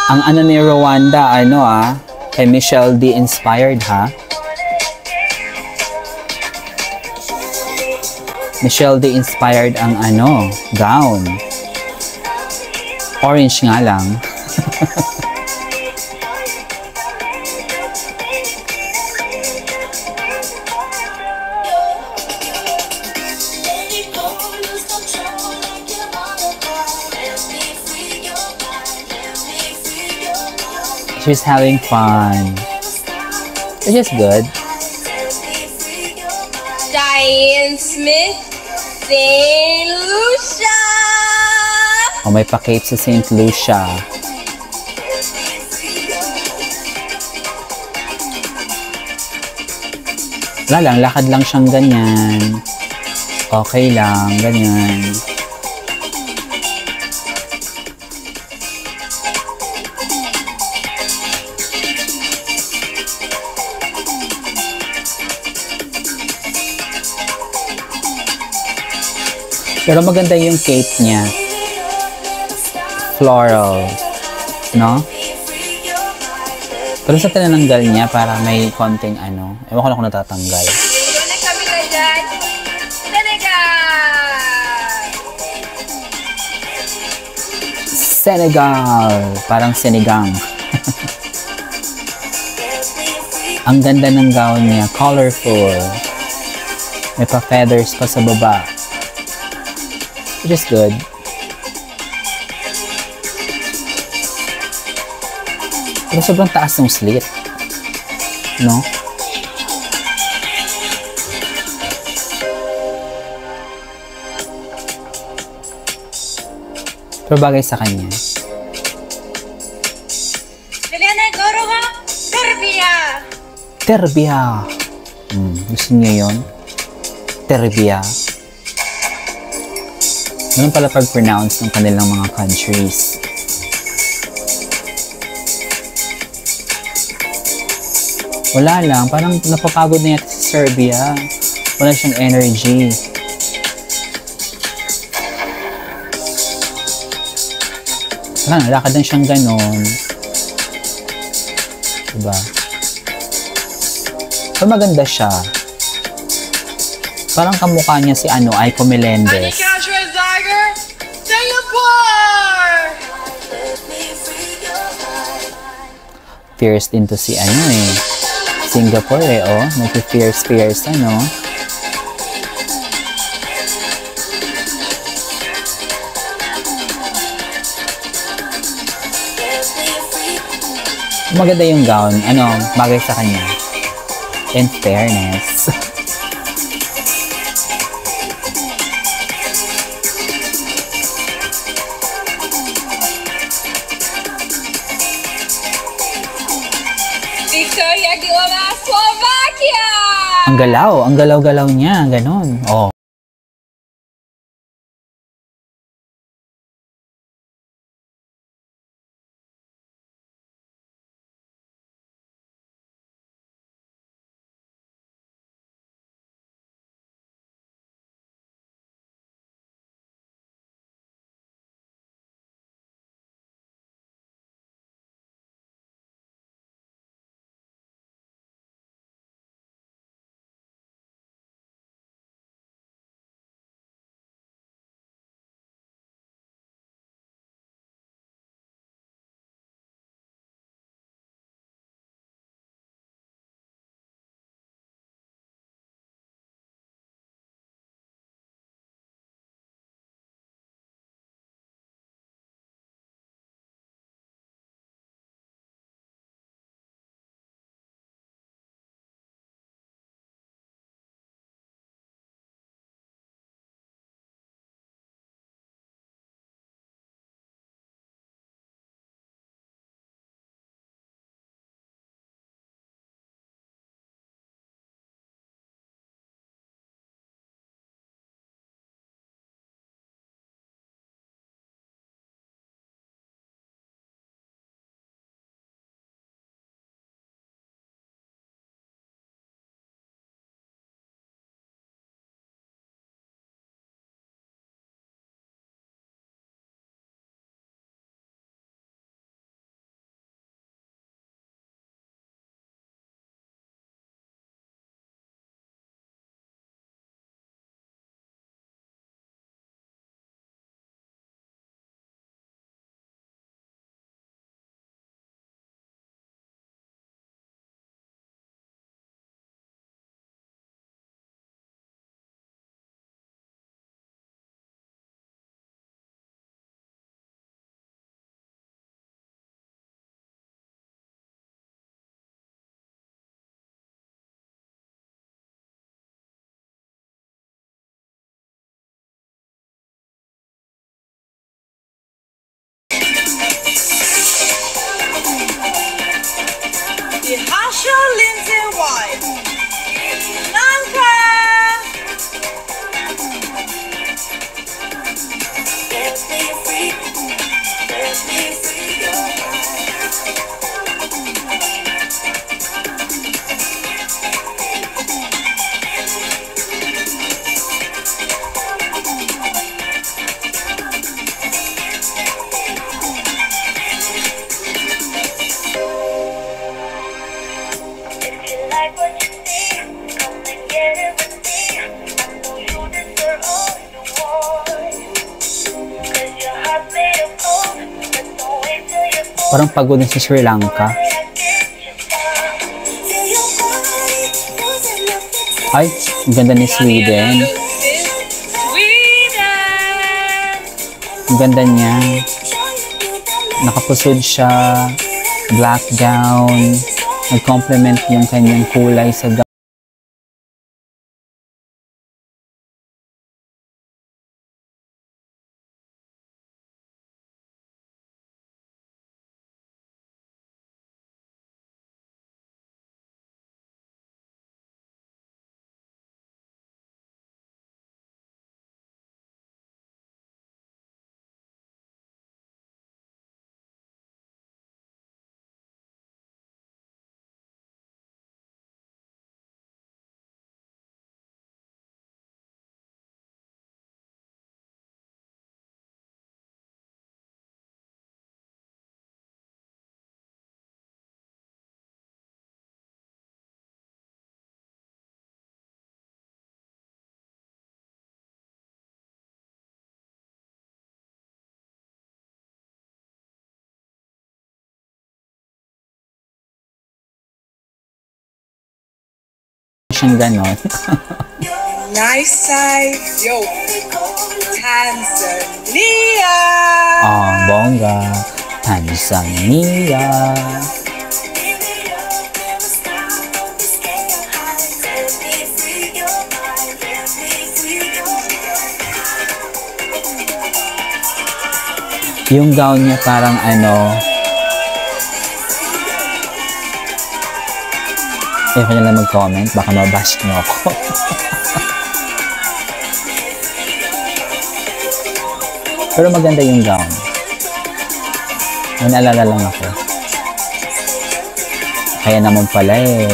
Ang ano ni Rwanda, ano kay Michelle D inspired, ha? Michelle D inspired ang ano, gown. Orange nga lang. She's having fun. Which is good. Diane Smith, St. Lucia. O may pa-cape sa St. Lucia. Wala lang, lakad lang siyang ganyan. Okay lang, ganyan. Pero maganda yung cape niya. Floral. No? Pero sa tinananggal niya, para may konting ano. Ewan ko na kung natatanggal. Dito na kami na dyan. Senegal. Senegal! Parang sinigang. Ang ganda ng gown niya. Colorful. May pa-feathers pa sa baba. Which is good. Pero sobrang taas ng slit. No? Pero bagay sa kanya. Liliana Goroga, Serbia. Serbia. Gusto niyo yun? Serbia. Ganun pala pag-pronounce ng kanilang mga countries. Wala lang. Parang napapagod na yata sa Serbia. Wala siyang energy. Wala, lakad lang siyang ganon. Diba? So, maganda siya. Parang kamukha niya si Aiko Melendez. Fierce din to si Singapore Nag-fierce Maganda yung gown. Bagay sa kanya. In fairness. Victoria Giloma, Slovakia! Ang galaw-galaw niya, ganon. Oh. Lindsay White, Lanka. Parang pagod na sa Sri Lanka. Ay, ang ganda ni Sweden. Ang ganda niya. Nakapusod siya. Black gown. Nag-complement yung kanyang kulay sa gown. siyang ganon. Nice side, yo. Tanzania. Oh, bongga. Tanzania. Yung gown niya parang ano, ayoko na lang mag-comment, baka mabash niyo ako. Pero maganda yung gown. May naalala lang ako. Kaya naman pala eh.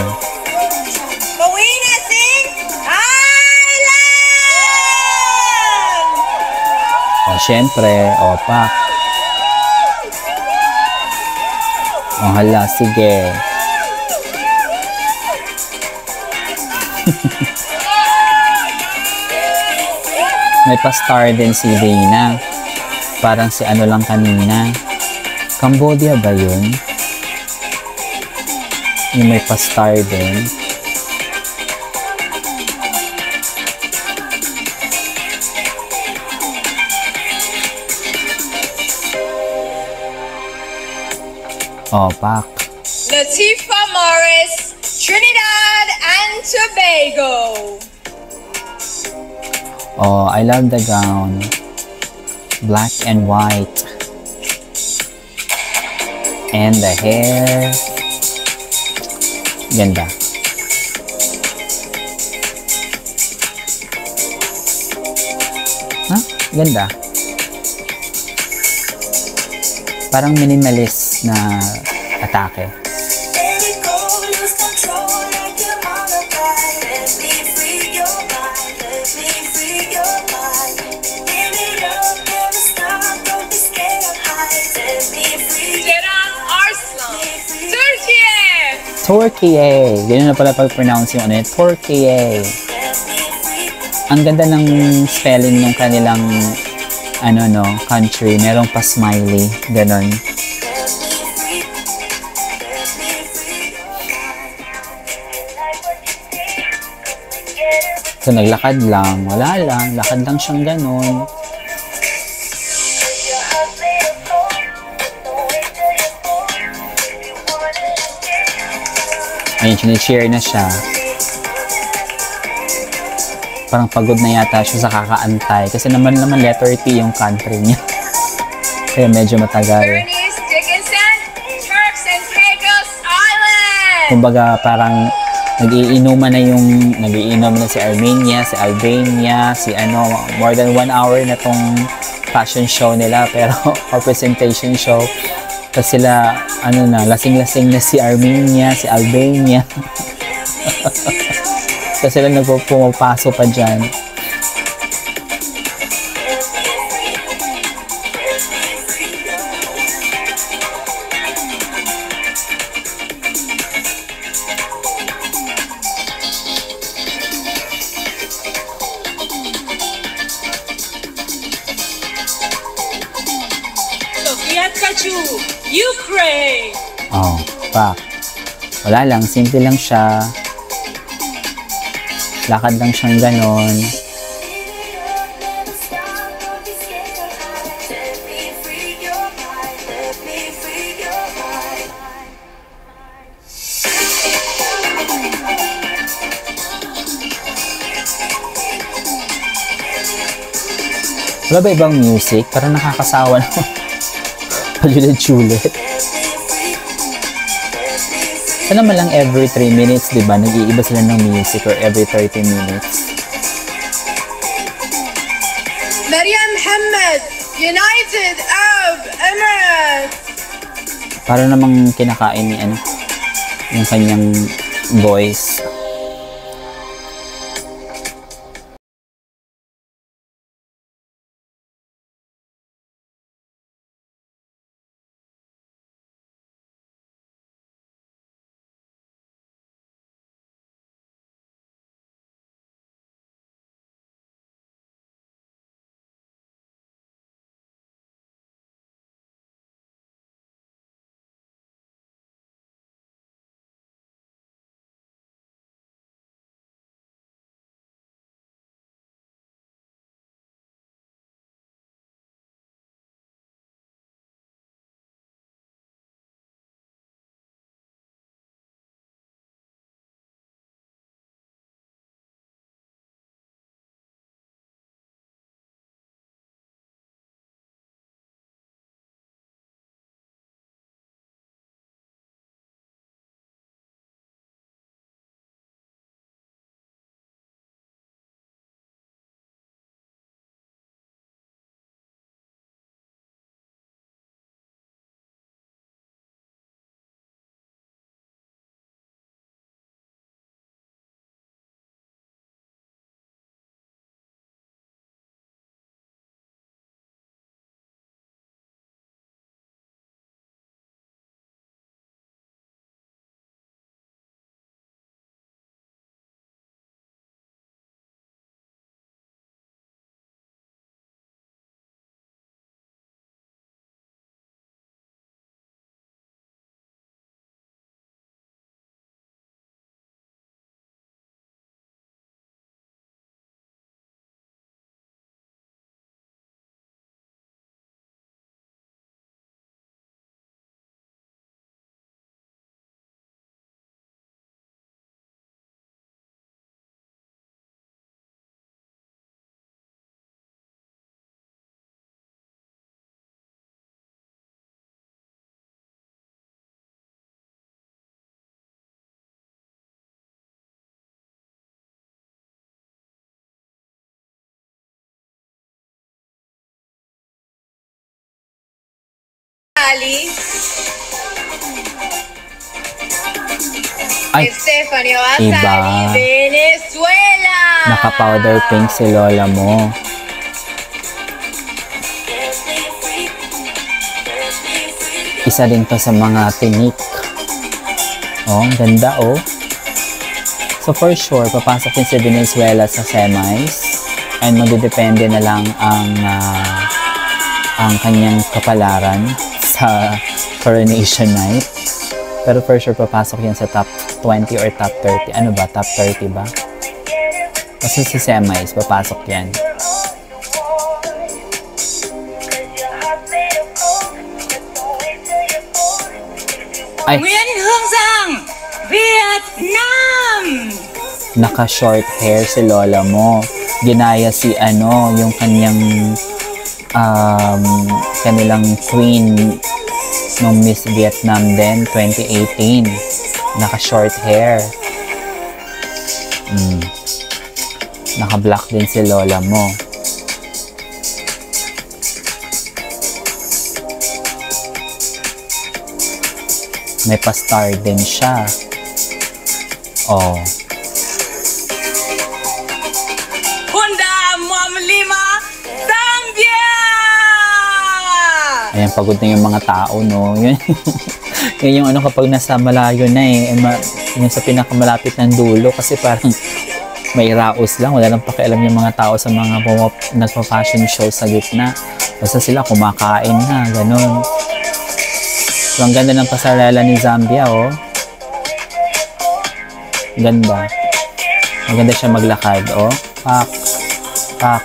Mawina sing Island! O syempre, opak. O hala, sige. May pa-star din si Dana. Parang si ano lang kanina. Cambodia ba yun? Yung may pa-star din. Opak. Latifah Morris, Trinidad and Tobago. Oh, I love the gown. Black and white. And the hair. Ganda. Huh? Ganda. Parang minimalist na atake. Turkey! Ganyan na pala pag-pronounce yung ano yun. Turkey! Ang ganda ng spelling ng kanilang ano no, country. Merong pa smiley. Ganon. So, naglakad lang. Wala lang. Lakad lang siyang ganon. Ayun, sini-cheer na siya. Parang pagod na yata siya sa kakaantay. Kasi naman letter T yung country niya. Kaya medyo matagal. Bernice Dickinson, Turks and Caicos Island. Kumbaga parang nagiinom na si Armenia, si Albania, si ano, more than 1 hour na tong fashion show nila, pero or presentation show. Kasi sila, ano na, lasing-lasing na si Armenia, si Albania. Kasi sila pumapasok pa dyan. Ukraine! Oh, pak. Wala lang, simple lang siya. Lakad lang siyang ganon. Wala ba ibang music? Parang nakakasawa naman. Palulit-sulit. So naman lang every 3 minutes, di ba? Nag-iiba sila ng music or every 30 minutes. Maryam Mohammed, United Arab Emirates. Para namang kinakain ni ano, yung kanyang voice. Italy. Ay, Stephanie iba. Basari, Venezuela. Naka-powder pink si lola mo. Isa din to sa mga tinik. Oh, ang ganda oh. So for sure, papasok din si Venezuela sa semis. And magdidepende na lang ang kanyang kapalaran sa coronation night. Pero for sure, papasok yan sa top 20 or top 30. Ano ba? Top 30 ba? Kasi sa semis, papasok yan. Ay! Vietnam! Naka-short hair si lola mo. Ginaya si yung kanyang kanilang queen nung Miss Vietnam din, 2018. Naka-short hair. Naka-black din si lola mo. May pa-star din siya. Oh. Honda Mamlima, Zambia! Ayan, pagod na yung mga tao, no? Yun, yun yung kapag nasa malayo na yung sa pinakamalapit ng dulo kasi parang may raos lang. Wala lang pakialam yung mga tao sa mga nagpa-fashion show sa gitna. Basta sila kumakain na, ganun. So, ang ganda ng pasarela ni Zambia, oh. Ganda. Maganda siya maglakad, oh. Pak. Pak.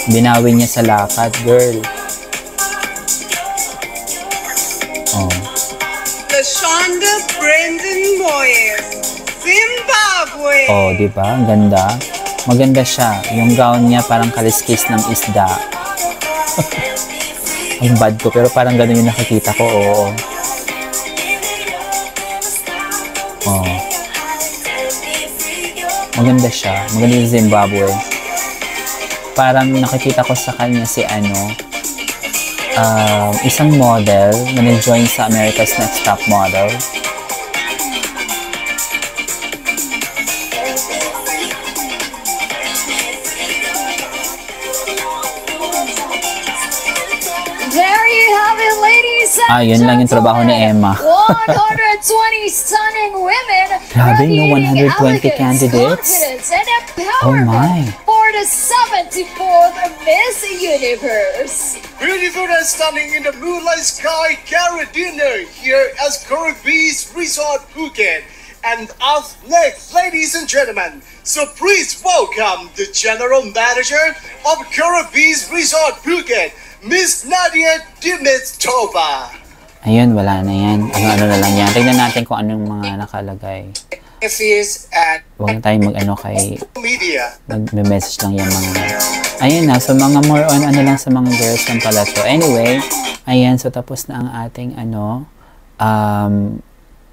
Binawi niya sa lakad, girl. Oh. Lashonda Brendan Moyes, Zimbabwe. Oh, di ba? Ang ganda. Maganda siya. Yung gown niya parang kaliskis ng isda. Ang bad ko, pero parang ganun yung nakikita ko, oo. Oh. Maganda siya. Maganda yung Zimbabwe. Parang nakikita ko sa kanya si isang model na nag-join sa America's Next Top Model. There you have it, ladies and Yun lang yung trabaho ni Emma. 120 stunning women. Grabe, no? 120 elegance, candidates? confidence, and Oh my. empowerment for the 74th Miss Universe. Beautiful and stunning in the moonlight sky, Carolina here as Caribbees Resort Phuket. And up next, ladies and gentlemen, so please welcome the General Manager of Caribbees Resort Phuket, Miss Nadia Dimitrova. Ayun, wala na yan. Ano-ano na lang yan. Tignan natin kung anong mga nakalagay. FES at Huwag na tayong mag-ano kay... media. Mag-message lang yung mga... Ayun na. So, mga more on ano lang sa mga girls lang pala to. Anyway, ayan. So, tapos na ang ating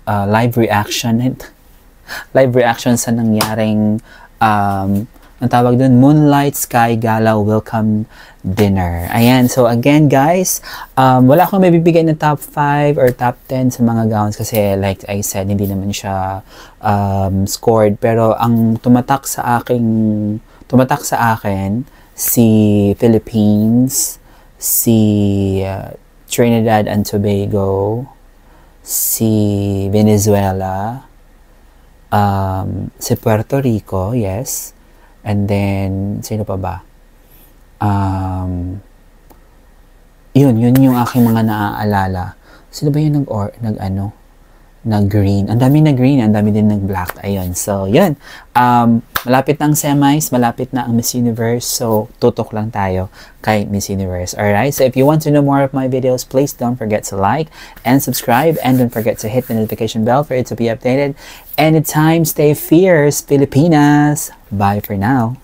live reaction. Live reaction sa nangyaring ang tawag dun, Moonlight Sky Gala Welcome Dinner. Ayan. So, again, guys, wala akong mabibigay na top 5 or top 10 sa mga gowns kasi, like I said, hindi naman siya scored. Pero, ang tumatak sa akin, si Philippines, si Trinidad and Tobago, si Venezuela, si Puerto Rico, yes. And then, sino pa ba? Yun yung aking mga naaalala. Sino ba yung nag-green? Ang dami nag-green, ang dami din nag-black. Ayun. So, yun. Malapit na ang semis, malapit na ang Miss Universe. So, tutok lang tayo kay Miss Universe. Alright? So, if you want to know more of my videos, please don't forget to like and subscribe. And don't forget to hit the notification bell for it to be updated. Anytime, stay fierce, Filipinas! Bye for now.